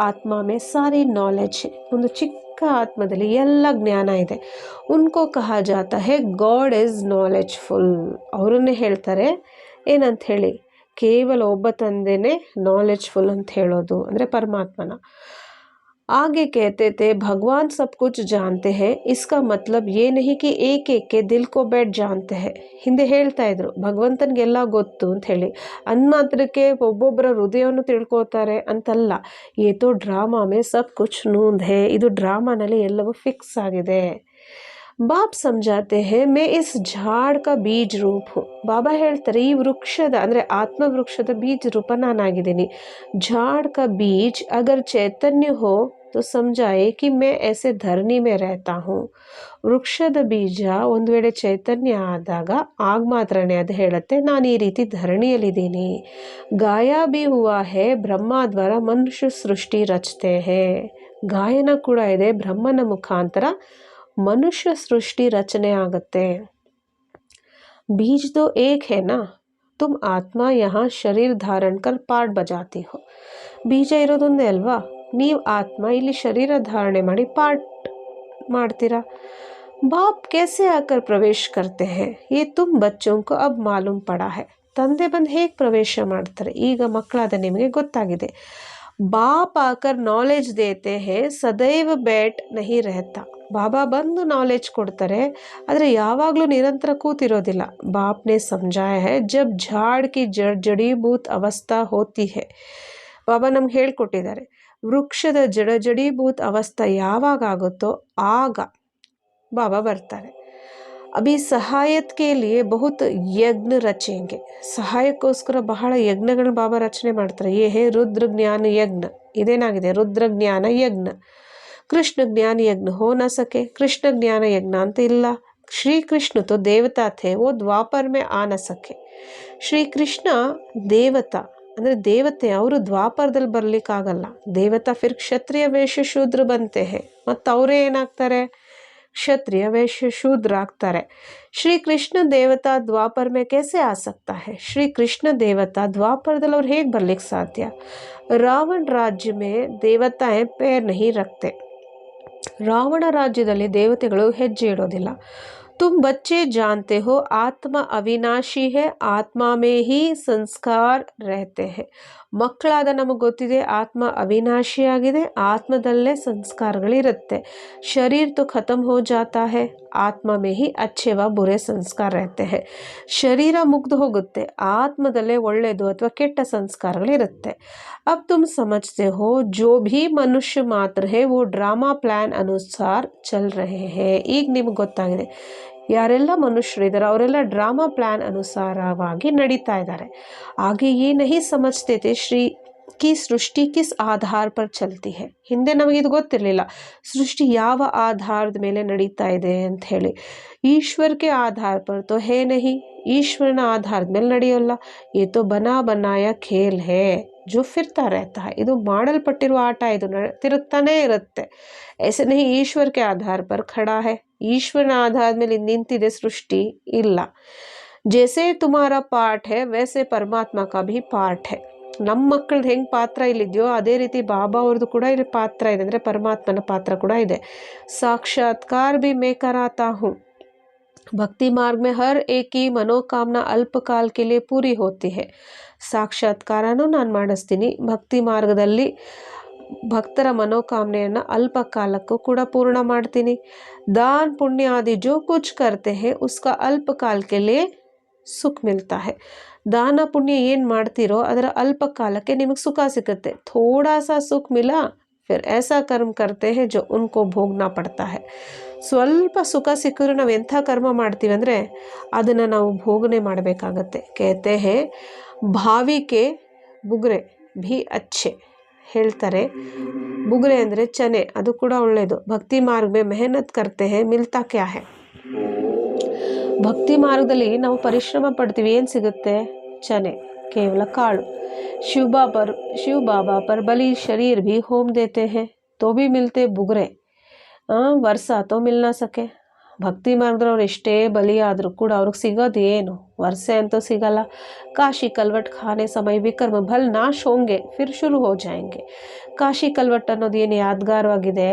ಆತ್ಮ ಮೇ ಸಾರಿ ನಾಲೆಜ್, ಒಂದು ಚಿಕ್ಕ ಆತ್ಮದಲ್ಲಿ ಎಲ್ಲ ಜ್ಞಾನ ಇದೆ. ಉನ್ಕೋ ಕಹಾ ಜಾತಾ ಹೇ ಗಾಡ್ ಈಸ್ ನಾಲೆಜ್ಫುಲ್. ಅವರನ್ನೇ ಹೇಳ್ತಾರೆ ಏನಂತ ಹೇಳಿ, ಕೇವಲ ಒಬ್ಬ ತಂದೆನೇ ನಾಲೆಜ್ಫುಲ್ ಅಂತ ಹೇಳೋದು ಅಂದರೆ ಪರಮಾತ್ಮನ. आगे कहते थे भगवान सब कुछ जानते हैं, इसका मतलब ये नहीं कि एक एक के दिल को बैठ जानते हैं. ಹಿಂದೆ ಹೇಳ್ತಾ ಇದ್ರು ಭಗವಂತನಿಗೆಲ್ಲ ಗೊತ್ತು ಅಂತ ಹೇಳಿ, ಮಾತ್ರಕ್ಕೆ ಒಬ್ಬೊಬ್ಬರ ಹೃದಯವನ್ನು ತಿಳ್ಕೋತಾರೆ ಅಂತಲ್ಲ. ಏತೋ ಡ್ರಾಮಾ ಮೇ ಸಬ್ ಕುಚ್ ನೂಂದ್ ಹೇ. ಇದು ಡ್ರಾಮಾನಲ್ಲಿ ಎಲ್ಲವೂ ಫಿಕ್ಸ್ ಆಗಿದೆ. ಬಾಪ್ ಸಮಜಾತೆ ಹೇ ಮೇ ಇಸ್ ಝಾಡ್ ಕಾ ಬೀಜ ರೂಪ ಹೂಂ. ಬಾಬಾ ಹೇಳ್ತಾರೆ ಈ ವೃಕ್ಷದ ಅಂದರೆ ಆತ್ಮ ವೃಕ್ಷದ ಬೀಜ ರೂಪ ನಾನಾಗಿದ್ದೀನಿ. ಝಾಡ್ ಕಾ ಬೀಜ ಅಗರ್ ಚೈತನ್ಯ ಹೋ तो समझाए कि मैं ऐसे धरनी में रहता हूँ. ವೃಕ್ಷದ ಬೀಜ ಒಂದು ವೇಳೆ ಚೈತನ್ಯ ಆದಾಗ ಆಗ ಮಾತ್ರನೇ ಅದು ಹೇಳುತ್ತೆ ನಾನು ಈ ರೀತಿ ಧರಣಿಯಲ್ಲಿದ್ದೀನಿ. ಗಾಯ ಬಿ ಹುವಾ ಹೇ ಬ್ರಹ್ಮ ದ್ವಾರ ಮನುಷ್ಯ ಸೃಷ್ಟಿ ರಚತೆ ಹೇ. ಗಾಯನ ಕೂಡ ಇದೆ, ಬ್ರಹ್ಮನ ಮುಖಾಂತರ ಮನುಷ್ಯ ಸೃಷ್ಟಿ ರಚನೆ ಆಗುತ್ತೆ. बीज तो एक है ना, तुम आत्मा यहाँ शरीर धारण कर पाठ बजाती हो. ಬೀಜ ಇರೋದೊಂದೇ ಅಲ್ವಾ, ನೀವು ಆತ್ಮ ಇಲ್ಲಿ ಶರೀರ ಧಾರಣೆ ಮಾಡಿ ಪಾಠ ಮಾಡ್ತೀರಾ. ಬಾಪ್ कैसे आकर प्रवेश करते हैं ये तुम बच्चों को अब मालूम पड़ा है. ತಂದೆ ಬಂದು ಹೇಗೆ ಪ್ರವೇಶ ಮಾಡ್ತಾರೆ? ಈಗ ಮಕ್ಕಳಾದ ನಿಮಗೆ ಗೊತ್ತಾಗಿದೆ. ಬಾಪ್ ಆಕರ್ ನಾಲೆಜ್ ದೇತೆ ಹೇ ಸದೈವ ಬೇಟ್ ನಹಿ ರಹತಾ. ಬಾಬಾ ಬಂದು ನಾಲೆಜ್ ಕೊಡ್ತಾರೆ, ಆದರೆ ಯಾವಾಗಲೂ ನಿರಂತರ ಕೂತಿರೋದಿಲ್ಲ. ಬಾಪ್ನೆ ಸಮझाया है जब झाड़ की जड़ीबूत अवस्था होती है. ಬಾಬಾ ನಮ್ಗೆ ಹೇಳ್ಕೊಟ್ಟಿದ್ದಾರೆ, ವೃಕ್ಷದ ಜಡೀಭೂತ್ ಅವಸ್ಥೆ ಯಾವಾಗ ಆಗುತ್ತೋ ಆಗ ಬಾಬಾ ಬರ್ತಾರೆ. ಅಭಿ ಸಹಾಯತ್ ಕೆ ಲಿಯೆ ಬಹುತ್ ಯಜ್ಞ ರಚೆಂಗೆ. ಸಹಾಯಕ್ಕೋಸ್ಕರ ಬಹಳ ಯಜ್ಞಗಳನ್ನ ಬಾಬಾ ರಚನೆ ಮಾಡ್ತಾರೆ. ಯೇ ಹೇ ರುದ್ರ ಜ್ಞಾನ ಯಜ್ಞ. ಇದೇನಾಗಿದೆ? ರುದ್ರ ಜ್ಞಾನ ಯಜ್ಞ. ಕೃಷ್ಣ ಜ್ಞಾನ ಯಜ್ಞ ಹೋ ನ ಸಕೆ. ಕೃಷ್ಣ ಜ್ಞಾನ ಯಜ್ಞ ಅಂತ ಇಲ್ಲ. ಶ್ರೀಕೃಷ್ಣ ತೋ ದೇವತಾ ಥೇ, ವೋ ದ್ವಾಪರ್ ಮೇ ಆ ನ ಸಕೆ. ಶ್ರೀಕೃಷ್ಣ ದೇವತಾ ಅಂದರೆ ದೇವತೆ, ಅವರು ದ್ವಾಪರದಲ್ಲಿ ಬರ್ಲಿಕ್ಕಾಗಲ್ಲ. ದೇವತಾ ಫಿರ್ ಕ್ಷತ್ರಿಯ ವೇಷ ಶೂದ್ರ ಬಂತೆ ಹೇ, ಮತ್ತು ಅವರೇ ಏನಾಗ್ತಾರೆ? ಕ್ಷತ್ರಿಯ ವೇಷ ಶೂದ್ರ ಆಗ್ತಾರೆ. ಶ್ರೀ ಕೃಷ್ಣ ದೇವತಾ ದ್ವಾಪರ್ ಮೇ कैसे आ सकता है? ಶ್ರೀ ಕೃಷ್ಣ ದೇವತಾ ದ್ವಾಪರದಲ್ಲಿ ಅವ್ರು ಹೇಗೆ ಬರ್ಲಿಕ್ಕೆ ಸಾಧ್ಯ? ರಾವಣ ರಾಜ್ಯ ಮೇ ದೇವತಾಯೇ ಪೇರ್ ನಹಿ ರಕ್ತೆ. ರಾವಣ ರಾಜ್ಯದಲ್ಲಿ ದೇವತೆಗಳು ಹೆಜ್ಜೆ ಇಡೋದಿಲ್ಲ. तुम बच्चे जानते हो आत्मा अविनाशी है, आत्मा में ही संस्कार रहते हैं. ಮಕ್ಕಳಾದ ನಮಗೆ ಗೊತ್ತಿದೆ ಆತ್ಮ ಅವಿನಾಶಿಯಾಗಿದೆ, ಆತ್ಮದಲ್ಲೇ ಸಂಸ್ಕಾರಗಳಿರುತ್ತೆ. ಶರೀರ್ तो खत्म हो जाता है, ಆತ್ಮ में ही अच्छे व बुरे संस्कार रहते हैं. ಶರೀರ ಮುಗ್ದು ಹೋಗುತ್ತೆ, ಆತ್ಮದಲ್ಲೇ ಒಳ್ಳೆಯದು ಅಥವಾ ಕೆಟ್ಟ ಸಂಸ್ಕಾರಗಳಿರುತ್ತೆ. अब तुम समझते हो जो भी मनुष्य मात्र है वो ड्रामा प्लान अनुसार चल रहे हैं. ಈಗ ನಿಮ್ಗೆ ಗೊತ್ತಾಗಿದೆ, ಯಾರೆಲ್ಲ ಮನುಷ್ಯರಿದ್ದಾರೆ ಅವರೆಲ್ಲ ಡ್ರಾಮಾ ಪ್ಲಾನ್ ಅನುಸಾರವಾಗಿ ನಡೀತಾ ಇದ್ದಾರೆ. ಆगे ये नहीं समझते थे श्री की सृष्टि किस आधार पर चलती है. ಹಿಂದೆ ನಮಗಿದು ಗೊತ್ತಿರಲಿಲ್ಲ, ಸೃಷ್ಟಿ ಯಾವ ಆಧಾರದ ಮೇಲೆ ನಡೀತಾ ಇದೆ ಅಂತ ಹೇಳಿ. ಈಶ್ವರಕ್ಕೆ ಆಧಾರ ಪರ್ ತೋ ಹೇ ನಹಿ. ಈಶ್ವರನ ಆಧಾರದ ಮೇಲೆ ನಡೆಯೋಲ್ಲ. ये तो बना बनाया खेल है जो फिरता रहता है. ಇದು ಮಾಡಲ್ಪಟ್ಟಿರುವ ಆಟ, ಇದು ತಿರುಗ್ತಾನೇ ಇರುತ್ತೆ. ऐसे नहीं ईश्वर के आधार पर खड़ा है. ಈಶ್ವರನ ಆಧಾರದ ಮೇಲೆ ನಿಂತಿದೆ ಸೃಷ್ಟಿ ಇಲ್ಲ. ಜैसे तुम्हारा पार्ट है वैसे परमात्मा का भी पार्ट है. ನಮ್ಮ ಮಕ್ಕಳದ್ದು ಹೆಂಗೆ ಪಾತ್ರ ಇಲ್ಲಿದೆಯೋ ಅದೇ ರೀತಿ ಬಾಬಾ ಅವ್ರದ್ದು ಕೂಡ ಇಲ್ಲಿ ಪಾತ್ರ ಇದೆ, ಅಂದರೆ ಪರಮಾತ್ಮನ ಪಾತ್ರ ಕೂಡ ಇದೆ. साक्षात्कार भी मैं कराता हूँ. भक्ति मार्ग में हर एक की मनोकामना अल्पकाल के लिए पूरी होती है. ಸಾಕ್ಷಾತ್ಕಾರನೂ ನಾನು ಮಾಡಿಸ್ತೀನಿ. ಭಕ್ತಿ ಮಾರ್ಗದಲ್ಲಿ ಭಕ್ತರ ಮನೋಕಾಮನೆಯನ್ನು ಅಲ್ಪ ಕಾಲಕ್ಕೂ ಕೂಡ ಪೂರ್ಣ ಮಾಡ್ತೀನಿ. ದಾನ್ ಪುಣ್ಯ ಆದಿ ಜೋ ಕುಚ್ ಕರ್ತೆ ಹೇ ಉಸ್ಕಾ ಅಲ್ಪ ಕಾಲ ಕೆ ಲಿಯೆ ಸುಖ ಮಿಲ್ತಾ ಹೇ. ದಾನ ಪುಣ್ಯ ಏನು ಮಾಡ್ತೀರೋ ಅದರ ಅಲ್ಪ ಕಾಲಕ್ಕೆ ನಿಮಗೆ ಸುಖ ಸಿಗುತ್ತೆ. ಥೋಡಾ ಸಾ ಸುಖ ಮಿಲಾ ಫಿರ್ ಐಸಾ ಕರ್ಮ ಕರ್ತೆ ಹೇ ಜೋ ಉನ್ಕೋ ಭೋಗ್ನಾ ಪಡ್ತಾ ಹೇ. ಸ್ವಲ್ಪ ಸುಖ ಸಿಕ್ಕಿದ್ರು ನಾವು ಎಂಥ ಕರ್ಮ ಮಾಡ್ತೀವಿ ಅಂದರೆ ಅದನ್ನು ನಾವು ಭೋಗನೆ ಮಾಡಬೇಕಾಗತ್ತೆ. ಕೇತೆ ಹೇ ಭಾವಿಕೆ ಬುಗ್ರೆ ಭಿ ಅಚ್ಚೆ. ಹೇಳ್ತಾರೆ ಬುಗ್ರೆ ಅಂದರೆ ಚನೆ, ಅದು ಕೂಡ ಒಳ್ಳೆಯದು. ಭಕ್ತಿ ಮಾರ್ಗ ಮೇ ಮೆಹನತ್ ಕರ್ತೆ ಹೇ ಮಿಲ್ತಾ ಕ್ಯಾ ಹೇ. ಭಕ್ತಿ ಮಾರ್ಗದಲ್ಲಿ ನಾವು ಪರಿಶ್ರಮ ಪಡ್ತೀವಿ, ಏನು ಸಿಗುತ್ತೆ? ಚನೆ, ಕೇವಲ ಕಾಳು. ಶಿವ ಬಾಬಾ ಪರ್ ಬಲಿ ಶರೀರ್ ಭಿ ಹೋಮ್ ದೇತೆ ಹೇ ತೋ ಭಿ ಮಿಲ್ತೆ ಬುಗ್ರೆ. ವರ್ಷ ತೋ ಮಿಲ್ ನ ಸಕೆ. ಭಕ್ತಿ ಮಾರ್ಗದಲ್ಲಿ ಅವ್ರು ಎಷ್ಟೇ ಬಲಿ ಆದರೂ ಕೂಡ ಅವ್ರಿಗೆ ಸಿಗೋದು ಏನು? ವರ್ಷ ಅಂತೂ ಸಿಗಲ್ಲ. ಕಾಶಿ ಕಲ್ವಟ್ ಖಾನೆ ಸಮಯ ವಿಕರ್ಮ ಭಲ್ ನಾಶ್ ಹೋಂಗೆ ಫಿರ್ ಶುರು ಹೋ ಜಾಯಂಗೆ. ಕಾಶಿ ಕಲ್ವಟ್ ಅನ್ನೋದು ಏನು ಯಾದಗಾರವಾಗಿದೆ.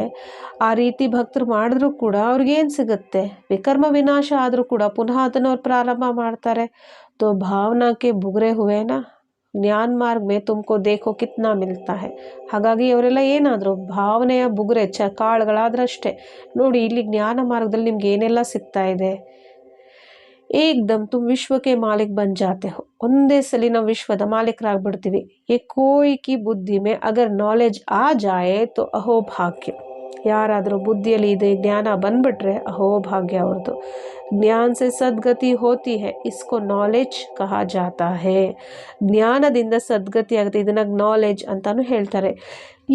ಆ ರೀತಿ ಭಕ್ತರು ಮಾಡಿದ್ರೂ ಕೂಡ ಅವ್ರಿಗೇನು ಸಿಗುತ್ತೆ? ವಿಕರ್ಮ ವಿನಾಶ ಆದರೂ ಕೂಡ ಪುನಃ ಅದನ್ನು ಅವ್ರು ಪ್ರಾರಂಭ ಮಾಡ್ತಾರೆ. ತೋ ಭಾವನಾ ಕೆ ಬುಗ್ರೆ ಹುವೇನಾ ಜ್ಞಾನ ಮಾರ್ಗ ಮೇ ತುಮಕೋ ದೇಖೋ ಕಿತ್ನಾ ಮಿಲ್ತಾ ಹೇ. ಹಾಗಾಗಿ ಅವರೆಲ್ಲ ಏನಾದರೂ ಭಾವನೆಯ ಬುಗ್ರೆ ಕಾಳುಗಳಾದ್ರಷ್ಟೇ. ನೋಡಿ ಇಲ್ಲಿ ಜ್ಞಾನ ಮಾರ್ಗದಲ್ಲಿ ನಿಮ್ಗೆ ಏನೆಲ್ಲ ಸಿಗ್ತಾ ಇದೆ. ಏಕ್ದಮ್ ತುಮ್ ವಿಶ್ವಕ್ಕೆ ಮಾಲಿಕ್ ಬನ್ ಜಾತೆ ಹೋ. ಒಂದೇ ಸಲ ನಾವು ವಿಶ್ವದ ಮಾಲೀಕರಾಗ್ಬಿಡ್ತೀವಿ. ಯೇ ಕೋಯಿ ಕಿ ಬುದ್ಧಿ ಮೇ ಅಗರ್ ನಾಲೆಜ್ ಆ ಜಾಯೆ ತೋ ಅಹೋ ಭಾಗ್ಯ. ಯಾರಾದರೂ ಬುದ್ಧಿಯಲ್ಲಿ ಇದೆ ಜ್ಞಾನ ಬಂದ್ಬಿಟ್ರೆ ಅಹೋ ಭಾಗ್ಯ ಅವ್ರದ್ದು. ಜ್ಞಾನ ಸೆ ಸದ್ಗತಿ ಹೋತಿ ಹೇ ಇಸ್ಕೋ ನಾಲೆಜ್ ಕಹಾ ಜಾತಾ ಹೇ. ಜ್ಞಾನದಿಂದ ಸದ್ಗತಿ ಆಗುತ್ತೆ, ಇದನ್ನ ನಾಲೆಜ್ ಅಂತಾನು ಹೇಳ್ತಾರೆ.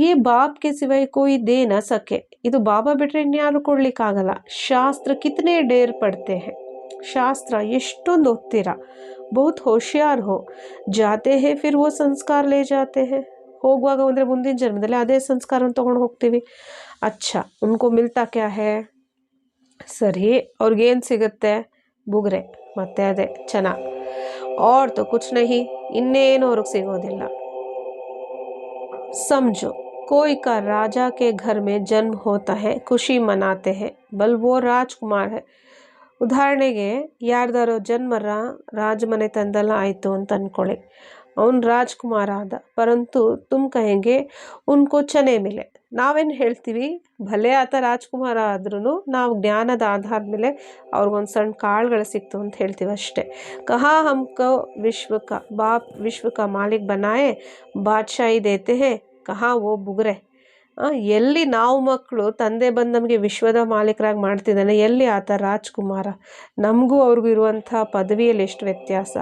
ಈ ಬಾಪ್ಗೆ ಸಿವಾಯ್ ಕೋಯಿ ದೇ ನ ಸಕೆ. ಇದು ಬಾಬಾ ಬಿಟ್ರೆ ಇನ್ಯಾರು ಕೊಡ್ಲಿಕ್ಕಾಗಲ್ಲ. ಶಾಸ್ತ್ರ ಕಿತನೆ ಡೇರ್ ಪಡ್ತೆ ಹೇ. ಶಾಸ್ತ್ರ ಎಷ್ಟೊಂದು ಓದ್ತೀರಾ. ಬಹುತ್ ಹೋಶಿಯಾರ್ ಹೋ. ಜಾತೆ ಹೇ ಫಿರ್ ವೋ ಸಂಸ್ಕಾರ ಲೇ ಜಾತೆ ಹೇ. ಹೋಗುವಾಗ ಅಂದರೆ ಮುಂದಿನ ಜನ್ಮದಲ್ಲಿ ಅದೇ ಸಂಸ್ಕಾರನ ತೊಗೊಂಡು ಹೋಗ್ತೀವಿ. ಅಚ್ಚಾ ಉನ್ಕೋ ಮಿಲ್ತಾ ಕ್ಯಾ ಹೇ. ಸರಿ, ಅವ್ರಿಗೇನು ಸಿಗುತ್ತೆ? ಬುಗ್ರೆ, ಮತ್ತೆ ಅದೇ ಚೆನ್ನ. ಔರ್ ತೋ ಕುಚ್ ನಹಿ, ಇನ್ನೇನು ಅವ್ರಿಗೆ ಸಿಗೋದಿಲ್ಲ. समझो कोई का राजा के घर में जन्म होता है, खुशी मनाते हैं, बल वो राजकुमार है. ಉದಾಹರಣೆಗೆ ಯಾರ್ದಾರೋ ಜನ್ಮ ರಾಜಮನೆತನದಲ್ಲ ಆಯಿತು ಅಂತ ಅಂದ್ಕೊಳ್ಳಿ, ಅವನು ರಾಜ್ಕುಮಾರ ಆದ, ಪರಂತು ತುಮ್ ಕಹೆಂಗೆ ಉನ್ಕೋ ಚನೆ ಮಿಲೆ. ನಾವೇನು ಹೇಳ್ತೀವಿ, ಭಲೆ ಆತ ರಾಜ್ಕುಮಾರ ಆದ್ರೂ ನಾವು ಜ್ಞಾನದ ಆಧಾರದ ಮೇಲೆ ಅವ್ರಿಗೊಂದು ಸಣ್ಣ ಕಾಳುಗಳು ಸಿಕ್ತು ಅಂತ ಹೇಳ್ತೀವಿ ಅಷ್ಟೇ. ಕಹಾ ಹಮ್ಕೋ ವಿಶ್ವ ಕಾ ಮಾಲಿಕ್ ಬನಾಯೆ ಬಾದ್ಶಾಹಿ ದೇತೆ ಹೇ, ಕಹಾ ವೋ ಬುಗ್ರೆ. ಎಲ್ಲಿ ನಾವು ಮಕ್ಕಳು ತಂದೆ ಬಂದು ನಮಗೆ ವಿಶ್ವದ ಮಾಲೀಕರಾಗಿ ಮಾಡ್ತಿದ್ದಾನೆ, ಎಲ್ಲಿ ಆತ ರಾಜ್ಕುಮಾರ. ನಮಗೂ ಅವ್ರಿಗೂ ಇರುವಂಥ ಪದವಿಯಲ್ಲಿ ಎಷ್ಟು ವ್ಯತ್ಯಾಸ.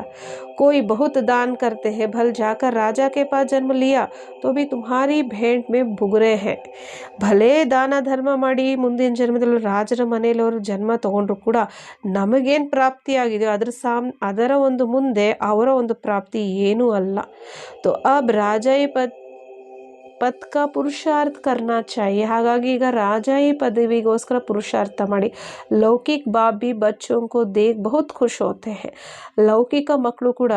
कोई बहुत दान करते हैं, भल जाकर राजा के पास जन्म लिया तो भी तुम्हारी भेंट में भुगरे हैं. ಭಲೇ ದಾನ ಧರ್ಮ ಮಾಡಿ ಮುಂದಿನ ಜನ್ಮದಲ್ಲಿ ರಾಜರ ಮನೆಯಲ್ಲಿ ಅವರು ಜನ್ಮ ತಗೊಂಡ್ರು ಕೂಡ ನಮಗೇನು ಪ್ರಾಪ್ತಿಯಾಗಿದೆಯೋ ಅದರ ಒಂದು ಮುಂದೆ ಅವರ ಒಂದು ಪ್ರಾಪ್ತಿ ಏನೂ ಅಲ್ಲ. ತೋ ಅಬ್ ರಾಜಾಯಿ ಪದ್ ಕಾ ಪುರುಷಾರ್ಥ ಕರ್ನಾ ಚಾಹಿಯೆ. ಹಾಗಾಗಿ ಈಗ ರಾಜಾಯಿ ಪದವಿಗೋಸ್ಕರ ಪುರುಷಾರ್ಥ ಮಾಡಿ. ಲೌಕಿಕ ಬಾಪ್ ಬಿ ಬಚ್ಚೋಂ ಕೋ ದೇಖ್ ಬಹುತ್ ಖುಷ್ ಹೋತೆ ಹೇ. ಲೌಕಿಕ ಮಕ್ಕಳು ಕೂಡ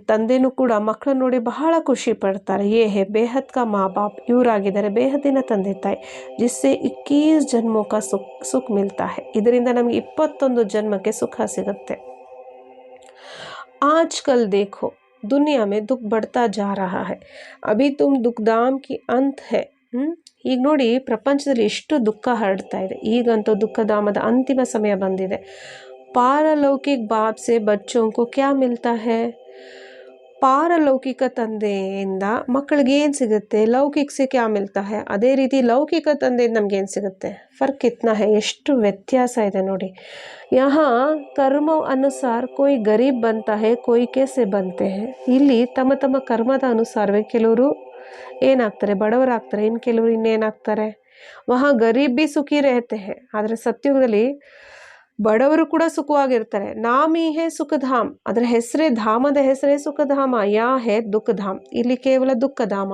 ತಂದೆನೂ ಕೂಡ ಮಕ್ಕಳು ನೋಡಿ ಬಹಳ ಖುಷಿ ಪಡ್ತಾರೆ. ಯೇ ಹೇ ಬೇಹದ್ ಕಾ ಮಾ ಬಾಪ್, ಇವರಾಗಿದ್ದಾರೆ ಬೇಹದ್ದಿನ ತಂದೆ ತಾಯಿ. ಜಿಸ್ಸೆ 21 ಜನ್ಮೋ ಕಾ ಸುಖ ಮಿಲ್ತಾ ಹೇ. ಇದರಿಂದ ನಮಗೆ 21 ಜನ್ಮಕ್ಕೆ ಸುಖ ಸಿಗುತ್ತೆ. आजकल देखो दुनिया में दुख बढ़ता जा रहा है, अभी तुम दुखधाम की अंत है. ಈಗ ನೋಡಿ ಪ್ರಪಂಚದಲ್ಲಿ ಎಷ್ಟು ದುಃಖ ಹರಡ್ತಾ ಇದೆ, ಈಗಂತೂ ದುಃಖಧಾಮದ ಅಂತಿಮ ಸಮಯ ಬಂದಿದೆ. ಪಾರಲೌಕಿಕ ಬಾಪ್ ಸೆ ಬಚ್ಚೋಂ ಕೋ ಕ್ಯಾ ಮಿಲ್ತಾ ಹೈ. ಪಾರಲೌಕಿಕ ತಂದೆಯಿಂದ ಮಕ್ಕಳಿಗೆ ಏನು ಸಿಗುತ್ತೆ, ಲೌಕಿಕ ಸೆ ಕ್ಯಾ ಮಿಲ್ತಾ ಹೈ. ಅದೇ ರೀತಿ ಲೌಕಿಕ ತಂದೆಯಿಂದ ನಮಗೇನು ಸಿಗುತ್ತೆ, ಫರ್ಕ್ ಕಿತ್ನಾ ಹೈ, ಎಷ್ಟು ವ್ಯತ್ಯಾಸ ಇದೆ ನೋಡಿ. ಯಹಾ ಕರ್ಮ ಅನುಸಾರ ಕೊಯ್ ಗರೀಬ್ ಬಂತಾ ಹೈ, ಕೊಯ್ ಕೇಸೆ ಬಂತೆ ಹೈ. ಇಲ್ಲಿ ತಮ್ಮ ತಮ್ಮ ಕರ್ಮದ ಅನುಸಾರವೇ ಕೆಲವರು ಏನಾಗ್ತಾರೆ, ಬಡವರಾಗ್ತಾರೆ, ಇನ್ನು ಕೆಲವರು ಇನ್ನೇನಾಗ್ತಾರೆ. ವಹಾ ಗರೀಬ್ ಬಿ ಸುಖಿ ರೆಹತೆ ಹೈ. ಆದರೆ ಸತ್ಯುಗದಲ್ಲಿ ಬಡವರು ಕೂಡ ಸುಖವಾಗಿರ್ತಾರೆ. ನಾಮಿ ಹೇ ಸುಖಧಾಮ್, ಅದರ ಹೆಸರೇ, ಧಾಮದ ಹೆಸರೇ ಸುಖಧಾಮ. ಯಾ ಹೇ ದುಃಖಧಾಮ್, ಇಲ್ಲಿ ಕೇವಲ ದುಃಖಧಾಮ.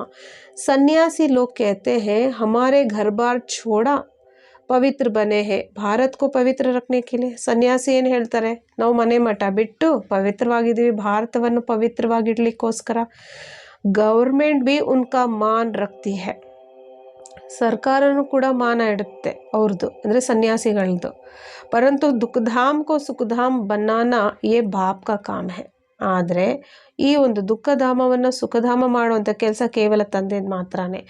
ಸನ್ಯಾಸಿ ಲೋಗ್ कहते हैं हमारे घर बार छोड़ा ಪವಿತ್ರ ಬನೆ ಹೇ ಭಾರತ್ ಕೋ ಪವಿತ್ರ ರಖನೆ ಕೆ ಲಿಯೆ. ಸನ್ಯಾಸಿ ಏನು ಹೇಳ್ತಾರೆ, ನಾವು ಮನೆ ಮಠ ಬಿಟ್ಟು ಪವಿತ್ರವಾಗಿದ್ದೀವಿ, ಭಾರತವನ್ನು ಪವಿತ್ರವಾಗಿಡ್ಲಿಕ್ಕೋಸ್ಕರ. ಗೌರ್ಮೆಂಟ್ ಬಿ ಉನ್ಕಾ ಮಾನ್ ರಕ್ತಿ ಹೈ, ಸರ್ಕಾರನೂ ಕೂಡ ಮಾನ ಇಡುತ್ತೆ ಅವ್ರದ್ದು, ಅಂದರೆ ಸನ್ಯಾಸಿಗಳದ್ದು. ಪರಂತು ದುಃಖಧಾಮ್ ಕೋ ಸುಖಧಾಮ್ ಬನ್ನಾನಾ ಯೇ ಬಾಪ್ ಕಾ ಕಾಮ್ ಹೈ. ಆದರೆ ಈ ಒಂದು ದುಃಖಧಾಮವನ್ನು ಸುಖಧಾಮ ಮಾಡುವಂಥ ಕೆಲಸ ಕೇವಲ ತಂದೆದು ಮಾತ್ರನೇ.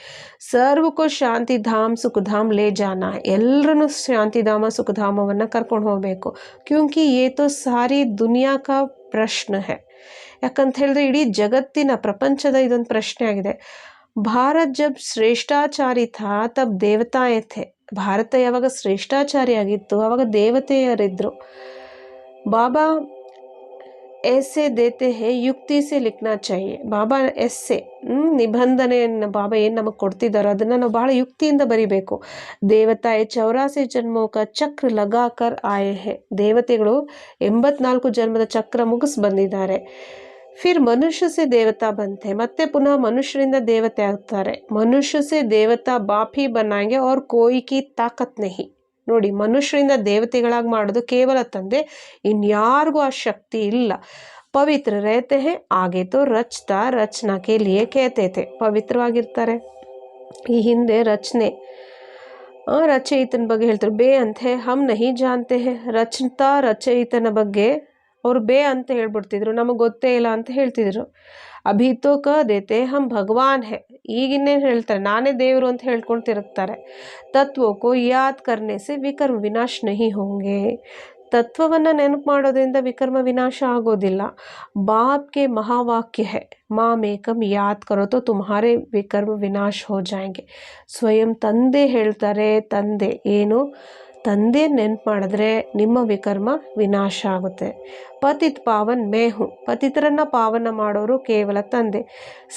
ಸರ್ವಕ್ಕೂ ಶಾಂತಿಧಾಮ್ ಸುಖಧಾಮ್ ಲೇ ಜಾನ, ಎಲ್ಲರೂ ಶಾಂತಿಧಾಮ ಸುಖಧಾಮವನ್ನು ಕರ್ಕೊಂಡು ಹೋಗಬೇಕು. ಕ್ಯೂಂಕಿ ಯೇ ತೋ ಸಾರಿ ದುನಿಯಾ ಕಾ ಪ್ರಶ್ನೆ ಹೈ. ಯಾಕಂತ ಹೇಳಿದ್ರೆ ಇಡೀ ಜಗತ್ತಿನ ಪ್ರಪಂಚದ ಇದೊಂದು ಪ್ರಶ್ನೆ ಆಗಿದೆ. ಭಾರತ್ ಜಬ್ ಶ್ರೇಷ್ಠಾಚಾರಿ ಥಾ ತಬ್ ದೇವತಾಯೇ ಥೆ. ಭಾರತ ಯಾವಾಗ ಶ್ರೇಷ್ಠಾಚಾರಿ ಆಗಿತ್ತು ಆವಾಗ ದೇವತೆಯರಿದ್ದರು. ಬಾಬಾ ಎಸ್ಸೆ ದೇತೆ ಹೇ, ಯುಕ್ತಿ ಸೆ ಲಿಖನಾ ಚಾಹಿಯೆ. ಬಾಬಾ ಎಸ್ಸೆ ನಿಬಂಧನೆಯನ್ನು ಬಾಬಾ ಏನು ನಮಗೆ ಕೊಡ್ತಿದ್ದಾರೋ ಅದನ್ನು ನಾವು ಬಹಳ ಯುಕ್ತಿಯಿಂದ ಬರಿಬೇಕು. ದೇವತಾಯೇ 84 ಜನ್ಮೋ ಕಾ ಚಕ್ರ ಲಗಾಕರ್ ಆಯೆ ಹೇ. ದೇವತೆಗಳು 84 ಜನ್ಮದ ಚಕ್ರ ಮುಗಿಸ್ ಬಂದಿದ್ದಾರೆ. ಫಿರ್ ಮನುಷ್ಯ ಸೆ ದೇವತಾ ಬಂತೆ, ಮತ್ತೆ ಪುನಃ ಮನುಷ್ಯರಿಂದ ದೇವತೆ ಆಗ್ತಾರೆ. ಮನುಷ್ಯ ಸೆ ದೇವತಾ ಬಾಪ್ ಹಿ ಬನಾಯಂಗೆ ಔರ್ ಕೋಯಿ ಕಿ ತಾಕತ್ ನಹಿ. ನೋಡಿ, ಮನುಷ್ಯರಿಂದ ದೇವತೆಗಳಾಗಿ ಮಾಡೋದು ಕೇವಲ ತಂದೆ, ಇನ್ಯಾರಿಗೂ ಆ ಶಕ್ತಿ ಇಲ್ಲ. ಪವಿತ್ರ ರೇತೆ ಹೇ, ಆಗೆ ತೋ ರಚತಾ ರಚನಾ ಕೆ ಲಿಯೆ ಕೇತೆ ಥೆ. ಪವಿತ್ರವಾಗಿರ್ತಾರೆ. ಈ ಹಿಂದೆ ರಚಯಿತನ ಬಗ್ಗೆ ಹೇಳ್ತಾರೆ. ಬೇ ಅಂತೆ ಹಮ್ ನಹಿ ಜಾನ್ತೆ ಹೇ. ರಚಯಿತನ ಬಗ್ಗೆ ಅವರು ಬೇ ಅಂತ ಹೇಳ್ಬಿಡ್ತಿದ್ರು, ನಮಗೆ ಗೊತ್ತೇ ಇಲ್ಲ ಅಂತ ಹೇಳ್ತಿದ್ರು. ಅಭಿ ತೋ ಕಹ ದೇತೆ ಹಮ್ ಭಗವಾನ್ ಹೇ. ಈಗಿನ್ನೇನು ಹೇಳ್ತಾರೆ, ನಾನೇ ದೇವರು ಅಂತ ಹೇಳ್ಕೊಂಡು ತಿರುಗ್ತಾರೆ. ತತ್ವೋ ಕೋ ಯಾದ್ ಕರ್ನೆ ಸೆ ವಿಕರ್ಮ ವಿನಾಶ ನಹಿ ಹೋಂಗೆ. ತತ್ವವನ್ನು ನೆನಪು ಮಾಡೋದ್ರಿಂದ ವಿಕರ್ಮ ವಿನಾಶ ಆಗೋದಿಲ್ಲ. ಬಾಪ್ ಕೆ ಮಹಾವಾಕ್ಯ ಹೇ, ಮಾಮೇಕಂ ಯಾದ್ ಕರೋ ತೋ ತುಮ್ಹಾರೆ ವಿಕರ್ಮ ವಿನಾಶ ಹೋ ಜಾಯಂಗೆ. ಸ್ವಯಂ ತಂದೆ ಹೇಳ್ತಾರೆ. ತಂದೆ ಏನು, ತಂದೆ ನೆನಪು ಮಾಡಿದ್ರೆ ನಿಮ್ಮ ವಿಕರ್ಮ ವಿನಾಶ ಆಗುತ್ತೆ. ಪತಿತ್ ಪಾವನ್ ಮೇ ಹೂಂ. ಪತಿತರನ್ನ ಪಾವನ ಮಾಡೋರು ಕೇವಲ ತಂದೆ.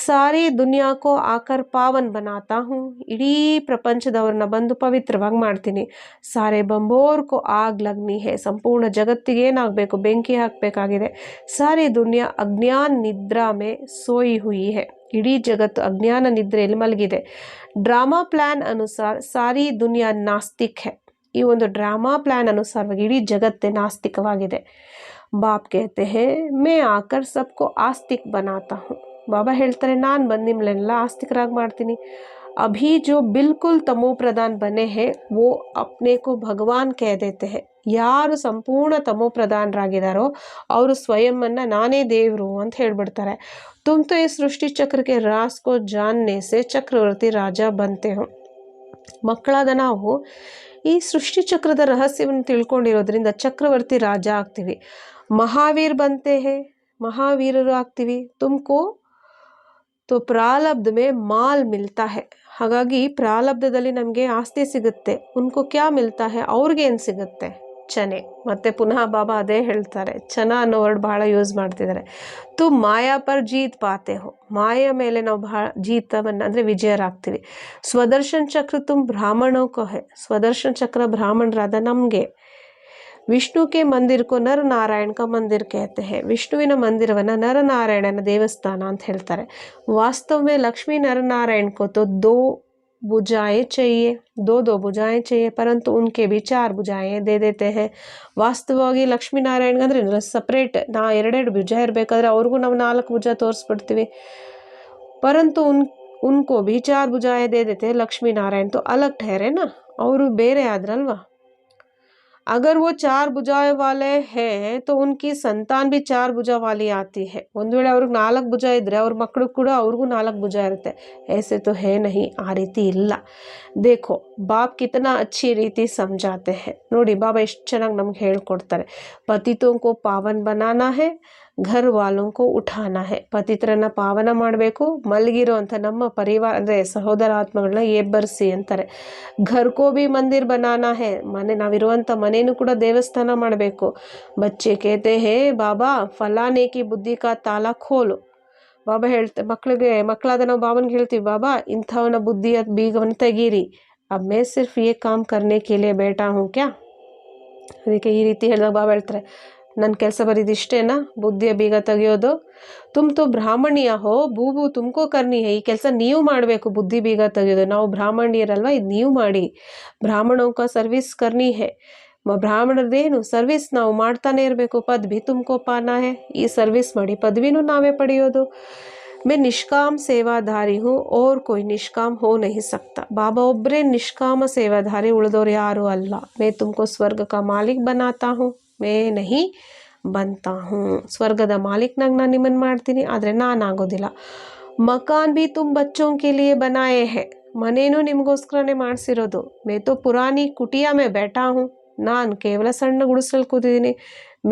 ಸಾರಿ ದುನಿಯಾಕೋ ಆಕರ್ ಪಾವನ್ ಬನಾತಾ ಹೂಂ. ಇಡೀ ಪ್ರಪಂಚದವ್ರನ್ನ ಬಂದು ಪವಿತ್ರವಾಗಿ ಮಾಡ್ತೀನಿ. ಸಾರೆ ಬಂಬೋರ್ ಕೋ ಆಗ್ ಲಗ್ನಿ ಹೇ. ಸಂಪೂರ್ಣ ಜಗತ್ತಿಗೆ ಏನಾಗಬೇಕು, ಬೆಂಕಿ ಹಾಕಬೇಕಾಗಿದೆ. ಸಾರಿ ದುನಿಯಾ ಅಜ್ಞಾನ ನಿದ್ರಾ ಮೇ ಸೋಯಿ ಹುಯಿ ಹೇ. ಇಡೀ ಜಗತ್ತು ಅಜ್ಞಾನ ನಿದ್ರೆಯಲ್ಲಿ ಮಲಗಿದೆ. ಡ್ರಾಮಾ ಪ್ಲಾನ್ ಅನುಸಾರ ಸಾರಿ ದುನಿಯಾ ನಾಸ್ತಿಕ್ ಹೇ. ಈ ಒಂದು ಡ್ರಾಮಾ ಪ್ಲಾನ್ ಅನುಸಾರವಾಗಿ ಇಡೀ ಜಗತ್ತೇ ನಾಸ್ತಿಕವಾಗಿದೆ. ಬಾಪ್ कहते हैं मैं आकर सबको आस्तिक बनाता हूँ. ಬಾಬಾ ಹೇಳ್ತಾರೆ, ನಾನು ಬಂದು ನಿಮ್ಮನ್ನೆಲ್ಲ ಆಸ್ತಿಕರಾಗಿ ಮಾಡ್ತೀನಿ. अभी जो बिल्कुल तमो प्रधान बने हैं वो अपने को भगवान कह देते हैं. ಯಾರು ಸಂಪೂರ್ಣ ತಮೋ ಪ್ರಧಾನರಾಗಿದ್ದಾರೋ ಅವರು ಸ್ವಯಂವನ್ನ ನಾನೇ ದೇವರು ಅಂತ ಹೇಳ್ಬಿಡ್ತಾರೆ. तुम तो इस सृष्टि चक्र के राज को जानने से चक्रवर्ती राजा बनते हो. ಮಕ್ಕಳಾದ ನಾವು ಈ ಸೃಷ್ಟಿ ಚಕ್ರದ ರಹಸ್ಯವನ್ನು ತಿಳ್ಕೊಂಡಿರೋದ್ರಿಂದ ಚಕ್ರವರ್ತಿ ರಾಜ ಆಗ್ತೀವಿ. ಮಹಾವೀರ್ ಬಂತೆ ಹೇ, ಮಹಾವೀರರು ಆಗ್ತೀವಿ. ತುಮಕೋ तो ಪ್ರಾರಬ್ಧ में ಮಾಲ್ ಮಿಲ್ತಾ है. ಹಾಗಾಗಿ ಪ್ರಾರಬ್ಧದಲ್ಲಿ ನಮಗೆ ಆಸ್ತಿ ಸಿಗುತ್ತೆ. ಉನ್ಕೋ ಕ್ಯಾ ಮಿಲ್ತಾ है, ಅವ್ರಿಗೆ ಏನು ಸಿಗುತ್ತೆ? ಚನೆ. ಮತ್ತೆ ಪುನಃ ಬಾಬಾ ಅದೇ ಹೇಳ್ತಾರೆ, ಚನ ಅನ್ನೋ ವರ್ಡ್ ಬಹಳ ಯೂಸ್ ಮಾಡ್ತಿದ್ದಾರೆ. ತು ಮಾಯಾ ಪರ್ ಜೀತ್ ಪಾತೆ ಹೋ, ಮಾಯಾ ಮೇಲೆ ನಾವು ಬಹಳ ಜೀತವನ್ನು ಅಂದರೆ ವಿಜಯರಾಗ್ತೀವಿ. ಸ್ವದರ್ಶನ್ ಚಕ್ರ ತುಮ್ ಬ್ರಾಹ್ಮಣೋ ಕೋ ಹೇ, ಸ್ವದರ್ಶನ್ ಚಕ್ರ ಬ್ರಾಹ್ಮಣರಾದ ನಮಗೆ. ವಿಷ್ಣು ಕೆ ಮಂದಿರ್ ಕೋ ನರ ನಾರಾಯಣ ಕಾ ಮಂದಿರ್ कहते हैं. ವಿಷ್ಣುವಿನ ಮಂದಿರವನ್ನು ನರನಾರಾಯಣನ ದೇವಸ್ಥಾನ ಅಂತ ಹೇಳ್ತಾರೆ. वास्तव में लक्ष्मी नरनारायण को तो दो भुजाएं चाहिए, दो भुजाएं चाहिए, परंतु उनके भी 4 भुजाएं दे देते हैं. ವಾಸ್ತವವಾಗಿ ಲಕ್ಷ್ಮೀ ನಾರಾಯಣ ಅಂದ್ರೆ ಸಪ್ರೇಟ್ ನಾ ಎರಡೆರಡು ಭುಜ ಇರಬೇಕಾದ್ರೆ ಅವ್ರಿಗೂ ನಾವು 4 ಭುಜ ತೋರಿಸ್ಬಿಡ್ತೀವಿ. परंतु उनको भी 4 भुजाएं दे देते हैं. लक्ष्मी नारायण तो अलग ठहरे ना, ಅವರು ಬೇರೆ ಆದ್ರಲ್ವಾ. अगर वो 4 भुजाएं वाले हैं तो उनकी संतान भी 4 भुजा वाली आती है. ಒಂದು ವೇಳೆ ಅವ್ರಿಗೆ 4 ಭುಜ ಇದ್ರೆ ಅವ್ರ ಮಕ್ಕಳು ಕೂಡ ಅವ್ರಿಗೂ 4 ಭುಜ ಇರುತ್ತೆ. ऐसे तो है नहीं, ಆ ರೀತಿ ಇಲ್ಲ. देखो बाप कितना अच्छी ರೀತಿ समझाते हैं. ನೋಡಿ ಬಾಬಾ ಎಷ್ಟು ಚೆನ್ನಾಗಿ ನಮ್ಗೆ ಹೇಳ್ಕೊಡ್ತಾರೆ. ಪತಿತೋं को पावन बनाना है, घर वालों को उठाना है. ಪತಿತರನ್ನ ಪಾವನ ಮಾಡಬೇಕು, ಮಲಗಿರೋ ಅಂತ ನಮ್ಮ ಪರಿವಾರ ಅಂದರೆ ಸಹೋದರ ಆತ್ಮಗಳನ್ನ ಎಬ್ಬರಿಸಿ ಅಂತಾರೆ. ಘರ್ ಕೋ ಭಿ ಮಂದಿರ್ ಬನಾನಾ ಹೇ, ಮನೆ ನಾವಿರುವಂಥ ಮನೇನು ಕೂಡ ದೇವಸ್ಥಾನ ಮಾಡಬೇಕು. ಬಚ್ಚೆ ಕೇತೆ ಹೇ ಬಾಬಾ ಫಲಾನೆ ಕಿ ಬುದ್ಧಿ ಕಾ ತಾಲ ಖೋಲು. ಬಾಬಾ ಮಕ್ಕಳಾದ ನಾವು ಬಾಬನ್ಗೆ ಹೇಳ್ತೀವಿ, ಬಾಬಾ ಇಂಥವನ ಬುದ್ಧಿಯ ಬೀಗವನ್ನು ತೆಗೀರಿ. अब मैं सिर्फ ये काम करने के लिए बैठा हूँ क्या. ಅದಕ್ಕೆ ಈ ರೀತಿ ಹೇಳಿದಾಗ ಬಾಬಾ ಹೇಳ್ತಾರೆ, ನನ್ನ ಕೆಲಸ ಬರೀದಿಷ್ಟೇನಾ, ಬುದ್ಧಿಯ ಬೀಗ ತೆಗೆಯೋದು. ತುಮ್ ತೋ ಬ್ರಾಹ್ಮಣಿಯ ಹೋ ಬೂಬು ತುಮಕೋ ಕರ್ನಿ ಹೇ, ಈ ಕೆಲಸ ನೀವು ಮಾಡಬೇಕು, ಬುದ್ಧಿ ಬೀಗ ತೆಗೆಯೋದು. ನಾವು ಬ್ರಾಹ್ಮಣಿಯರಲ್ವಾ, ಇದು ನೀವು ಮಾಡಿ. ಬ್ರಾಹ್ಮಣೋಕ ಸರ್ವಿಸ್ ಕರ್ನಿ ಹೇ, ಬ್ರಾಹ್ಮಣರದೇನು ಸರ್ವಿಸ್ ನಾವು ಮಾಡ್ತಾನೆ ಇರಬೇಕು. ಪದವಿ ತುಮಕೋ ಪಾನಾ ಹೇ, ಈ ಸರ್ವಿಸ್ ಮಾಡಿ ಪದವಿನೂ ನಾವೇ ಪಡೆಯೋದು. मैं निष्काम सेवाधारी हूँ और कोई निष्काम हो नहीं सकता. बाबा ಒಬ್ಬರೇ ನಿಷ್ಕಾಮ ಸೇವಾಧಾರಿ, ಉಳಿದವರು ಯಾರು ಅಲ್ಲ. मैं तुमको स्वर्ग का मालिक बनाता हूँ, मैं नहीं बनता हूँ. ಸ್ವರ್ಗದ ಮಾಲೀಕನಾಗಿ ನಾನು ನಿಮ್ಮನ್ನು ಮಾಡ್ತೀನಿ, ಆದರೆ ನಾನಾಗೋದಿಲ್ಲ. ಮಕಾನ್ भी तुम बच्चों के लिए बनाए हैं, ಮನೇನೂ ನಿಮಗೋಸ್ಕರನೇ ಮಾಡಿಸಿರೋದು. मैं तो पुरानी कुटिया में बैठा हूँ, ನಾನು ಕೇವಲ ಸಣ್ಣ ಗುಡಿಸಲಲ್ಲಿ ಕೂತಿದ್ದೀನಿ.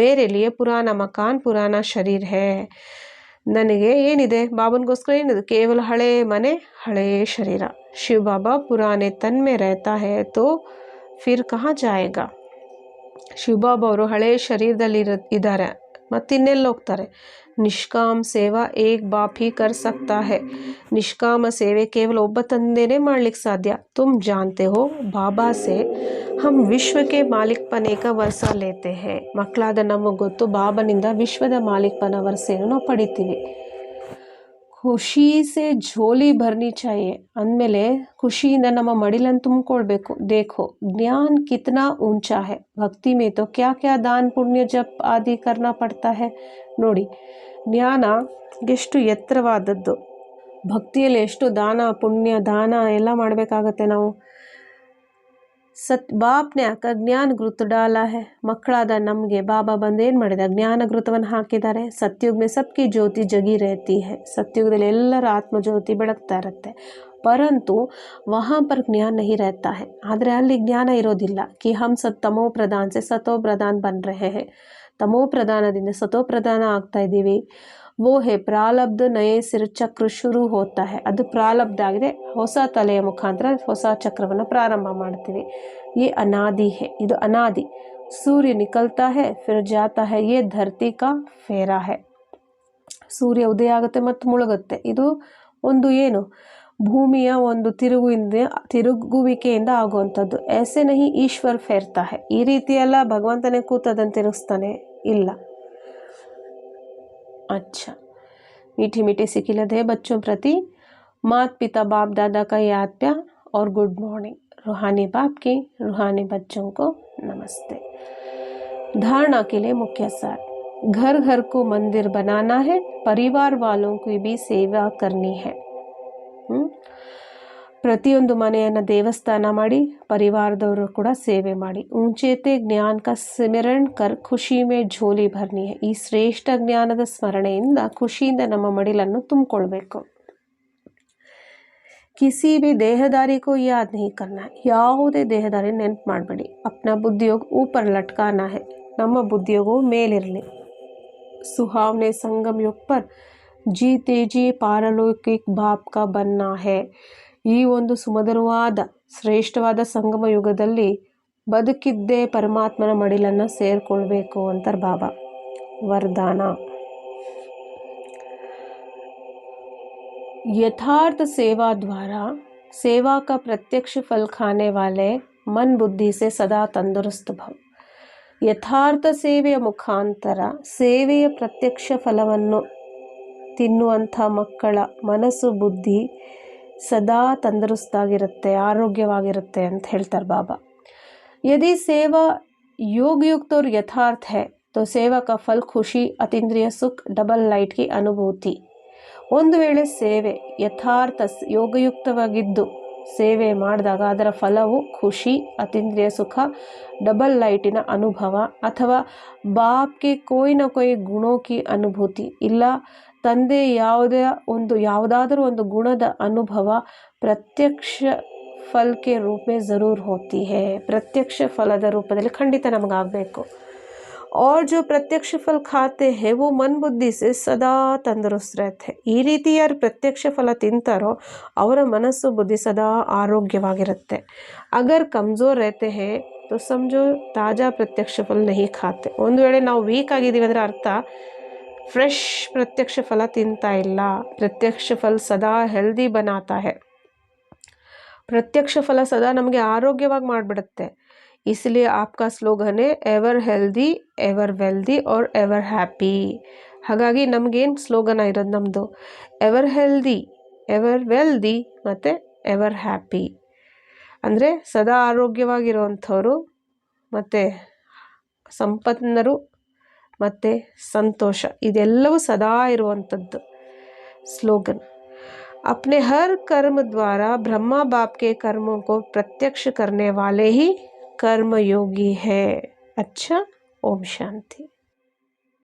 मेरे लिए पुराना मकान पुराना शरीर है. ನನಗೆ ಏನಿದೆ, ಬಾಬನ್ಗೋಸ್ಕರ ಏನಿದೆ, ಕೇವಲ ಹಳೇ ಮನೆ ಹಳೇ ಶರೀರ. ಶಿವ ಬಾಬಾ ಪುರಾನೆ ತನ್ ಮೇ रहता है तो फिर कहाँ जाएगा. ಶಿವಬಾಬಾ ಅವರು ಹಳೇ ಶರೀರದಲ್ಲಿ ಇದ್ದಾರೆ, ಮತ್ತಿನ್ನೆಲ್ಲಿ ಹೋಗ್ತಾರೆ. ನಿಷ್ಕಾಮ ಸೇವಾ ಏಕ್ ಬಾಪ್ ಹಿ ಕರ್ ಸಕ್ತಾ ಹೈ. ನಿಷ್ಕಾಮ ಸೇವೆ ಕೇವಲ ಒಬ್ಬ ತಂದೆನೇ ಮಾಡ್ಲಿಕ್ಕೆ ಸಾಧ್ಯ. ತುಮ್ ಜಾನ್ತೆ ಹೋ ಬಾಬಾ ಸೆ ಹಮ್ ವಿಶ್ವಕ್ಕೆ ಮಾಲೀಕಪನೆ ಕಾ ವರ್ಸ ಲೇತೆ ಹೈ. ಮಕ್ಕಳಾದ ನಮಗೆ ಗೊತ್ತು, ಬಾಬನಿಂದ ವಿಶ್ವದ ಮಾಲೀಕಪನ ವರ್ಸೆಯನ್ನು ನಾವು ಪಡಿತೀವಿ. ಖುಷಿ ಸೆ ಝೋಲಿ ಭರ್ನಿ ಚಾಹಿಯೆ ಅಂದಮೇಲೆ ಖುಷಿಯಿಂದ ನಮ್ಮ ಮಡಿಲನ್ನು ತುಂಬಿಕೊಳ್ಬೇಕು. देखो ज्ञान कितना ऊंचा है, भक्ति में तो क्या क्या दान पुण्य जप आदि करना पड़ता है. ನೋಡಿ, ಜ್ಞಾನ ಎಷ್ಟು ಎತ್ತರವಾದದ್ದು, ಭಕ್ತಿಯಲ್ಲಿ ಎಷ್ಟು ದಾನ ಪುಣ್ಯ ದಾನ ಎಲ್ಲ ಮಾಡಬೇಕಾಗತ್ತೆ ನಾವು. ಬಾಪ್ನೆ ಆಕ ಜ್ಞಾನ ಘೃತ ಡಾಲಾ ಹೇ. ಮಕ್ಕಳಾದ ನಮಗೆ ಬಾಬಾ ಬಂದು ಏನು ಮಾಡಿದ, ಜ್ಞಾನ ಘೃತವನ್ನು ಹಾಕಿದ್ದಾರೆ. ಸತ್ಯುಗ್ ಮೇ ಸಬ್ಕಿ ಜ್ಯೋತಿ ಜಗಿ रहती है. ಸತ್ಯುಗದಲ್ಲಿ ಎಲ್ಲರ ಆತ್ಮಜ್ಯೋತಿ ಬೆಳಗ್ತಾ ಇರುತ್ತೆ. ಪರಂತು ವಹಾಂ ಪರ್ ಜ್ಞಾನ ನಹಿ रहता है, ಆದರೆ ಅಲ್ಲಿ ಜ್ಞಾನ ಇರೋದಿಲ್ಲ. ಕಿ ಹಮ್ ತಮೋ ಪ್ರಧಾನ ಸೆ ಸತೋ ಪ್ರಧಾನ ಬನ್ ರಹೆ ಹೇ. ತಮೋ ಪ್ರಧಾನದಿಂದ ಸತೋ ಪ್ರಧಾನ ಆಗ್ತಾ ಇದ್ದೀವಿ. वो है ಪ್ರಾರಬ್ಧ ನಯೇ ಸಿರ್ ಚಕ್ರ ಶುರು ಹೋತಾ है. ಅದು ಪ್ರಾರಬ್ಧ ಆಗಿದೆ, ಹೊಸ ತಲೆಯ ಮುಖಾಂತರ ಹೊಸ ಚಕ್ರವನ್ನು ಪ್ರಾರಂಭ ಮಾಡ್ತೀವಿ. ये ಅನಾದಿ है, ಇದು ಅನಾದಿ. ಸೂರ್ಯ ನಿಕಲ್ತಾ है फिर जाता है, ये ಧರ್ತಿ ಕಾ ಫೇರಾ है. ಸೂರ್ಯ ಉದಯ ಆಗುತ್ತೆ ಮತ್ತು ಮುಳುಗುತ್ತೆ. ಇದು ಒಂದು ಏನು, ಭೂಮಿಯ ಒಂದು ತಿರುಗುವಿಕೆಯಿಂದ ಆಗುವಂಥದ್ದು. ऐसे नहीं ಈಶ್ವರ್ ಫೇರ್ತಾ है. ಈ ರೀತಿಯೆಲ್ಲ ಭಗವಂತನೇ ಕೂತದನ್ನು ತಿರುಗಿಸ್ತಾನೆ ಇಲ್ಲ. अच्छा, मीठी मीठी सी खिलत है बच्चों प्रति माता पिता बाप दादा का याद प्यार और गुड मॉर्निंग. रूहानी बाप की रूहानी बच्चों को नमस्ते. धारणा के लिए मुख्य सार. घर घर को मंदिर बनाना है, परिवार वालों की भी सेवा करनी है. ಪ್ರತಿಯೊಂದು ಮನೆಯನ್ನು ದೇವಸ್ಥಾನ ಮಾಡಿ ಪರಿವಾರದವರು ಕೂಡ ಸೇವೆ ಮಾಡಿ. ಊಂಚೇತೆ ಜ್ಞಾನ ಕ ಸಿಮರನ್ ಕರ್ ಖುಷಿ ಮೇ ಝೋಲಿ ಭರ್ನಿ ಹೈ. ಈ ಶ್ರೇಷ್ಠ ಜ್ಞಾನದ ಸ್ಮರಣೆಯಿಂದ ಖುಷಿಯಿಂದ ನಮ್ಮ ಮಡಿಲನ್ನು ತುಂಬಿಕೊಳ್ಬೇಕು. ಕಿಸಿ ಭಿ ದೇಹದಾರಿ ಕೋ ಯಾದ್ ನಹೀ ಕರ್ನಾ. ಯಾವುದೇ ದೇಹದಾರಿ ನೆನ್ಪು ಮಾಡಬೇಡಿ. ಅಪ್ನಾ ಬುದ್ಧಿಯೋಗ ಊಪರ್ ಲಟ್ಕಾನಾ ಹೈ. ನಮ್ಮ ಬುದ್ಧಿಯೋಗವು ಮೇಲಿರಲಿ. ಸುಹಾವನೆ ಸಂಗಮ್ ಯುಗ್ ಪರ್ ಜೀತೆ ಜಿ ಪಾರಲೌಕಿಕ್ ಬಾಪ್ ಕಾ ಬನ್ನಾ ಹೈ. ಈ ಒಂದು ಸುಮಧುರವಾದ ಶ್ರೇಷ್ಠವಾದ ಸಂಗಮ ಯುಗದಲ್ಲಿ ಬದುಕಿದ್ದೇ ಪರಮಾತ್ಮನ ಮಡಿಲನ್ನು ಸೇರಿಕೊಳ್ಬೇಕು ಅಂತಾರೆ ಬಾಬಾ. ವರದಾನ. यथार्थ सेवा द्वारा सेवा का प्रत्यक्ष फल खाने वाले मन बुद्धि से सदा तंदुरुस्त भव. ಯಥಾರ್ಥ ಸೇವೆಯ ಮುಖಾಂತರ ಸೇವೆಯ ಪ್ರತ್ಯಕ್ಷ ಫಲವನ್ನು ತಿನ್ನುವಂಥ ಮಕ್ಕಳ ಮನಸ್ಸು ಬುದ್ಧಿ ಸದಾ ತಂದರುಸ್ತಾಗಿರುತ್ತೆ, ಆರೋಗ್ಯವಾಗಿರುತ್ತೆ ಅಂತ ಹೇಳ್ತಾರೆ ಬಾಬಾ. यदि सेवा योग युक्त और यथार्थ है तो सेवा का फल खुशी अतीन्द्रिय सुख डबल लाइट की अनुभूति. ಒಂದು ವೇಳೆ ಸೇವೆ ಯಥಾರ್ಥ ಯೋಗಯುಕ್ತವಾಗಿದ್ದು ಸೇವೆ ಮಾಡಿದಾಗ ಅದರ ಫಲವು ಖುಷಿ, ಅತೀಂದ್ರಿಯ ಸುಖ, ಡಬಲ್ ಲೈಟಿನ ಅನುಭವ ಅಥವಾ ಬಾಪ್ಗೆ ಕೋಯಿ ನ ಕೋಯಿ ಗುಣೋ ಕಿ ಅನುಭೂತಿ, ಇಲ್ಲ ತಂದೆ ಯಾವುದಾದರೂ ಒಂದು ಗುಣದ ಅನುಭವ ಪ್ರತ್ಯಕ್ಷ ಫಲಕ್ಕೆ ರೂಪ ಜರೂರ್ ಹೋತಿ ಹೇ. ಪ್ರತ್ಯಕ್ಷ ಫಲದ ರೂಪದಲ್ಲಿ ಖಂಡಿತ ನಮಗಾಗಬೇಕು. और जो प्रत्यक्ष फल खाते हैं वो मन बुद्धि से सदा तंदुरुस्त रहते हैं. ಈ ರೀತಿ ಯಾರು ಪ್ರತ್ಯಕ್ಷ ಫಲ ತಿಂತಾರೋ ಅವರ ಮನಸ್ಸು ಬುದ್ಧಿ ಸದಾ ಆರೋಗ್ಯವಾಗಿರುತ್ತೆ. अगर कमज़ोर रहते हैं तो समझो ताज़ा प्रत्यक्ष फल नहीं खाते. ಒಂದು ವೇಳೆ ನಾವು ವೀಕ್ ಆಗಿದ್ದೀವಿ ಅಂದರೆ ಅರ್ಥ ಫ್ರೆಶ್ ಪ್ರತ್ಯಕ್ಷ ಫಲ ತಿಂತಾ ಇಲ್ಲ. ಪ್ರತ್ಯಕ್ಷ ಫಲ ಸದಾ ಹೆಲ್ದಿ ಬನಾತಾ ಹೈ. ಪ್ರತ್ಯಕ್ಷ ಫಲ ಸದಾ ನಮಗೆ ಆರೋಗ್ಯವಾಗಿ ಮಾಡಿಬಿಡುತ್ತೆ. इसलिए आपका स्लोगन है एवर हेल्दी एवर वेल्दी और एवर हैप्पी. ಹಾಗಾಗಿ ನಮಗೇನು ಸ್ಲೋಗನ್ ಇರೋದು ನಮ್ಮದು ಎವರ್ ಹೆಲ್ದಿ, ಎವರ್ ವೆಲ್ದಿ ಮತ್ತು ಎವರ್ ಹ್ಯಾಪಿ. ಅಂದರೆ ಸದಾ ಆರೋಗ್ಯವಾಗಿರುವಂಥವ್ರು ಮತ್ತು ಸಂಪನ್ನರು ಮತ್ತು ಸಂತೋಷ, ಇದೆಲ್ಲವೂ ಸದಾ ಇರುವಂಥದ್ದು ಸ್ಲೋಗನ್. अपने हर कर्म द्वारा ब्रह्मा बाप के कर्मों को प्रत्यक्ष करने वाले ही कर्मयोगी है. अच्छा, ओम शांति.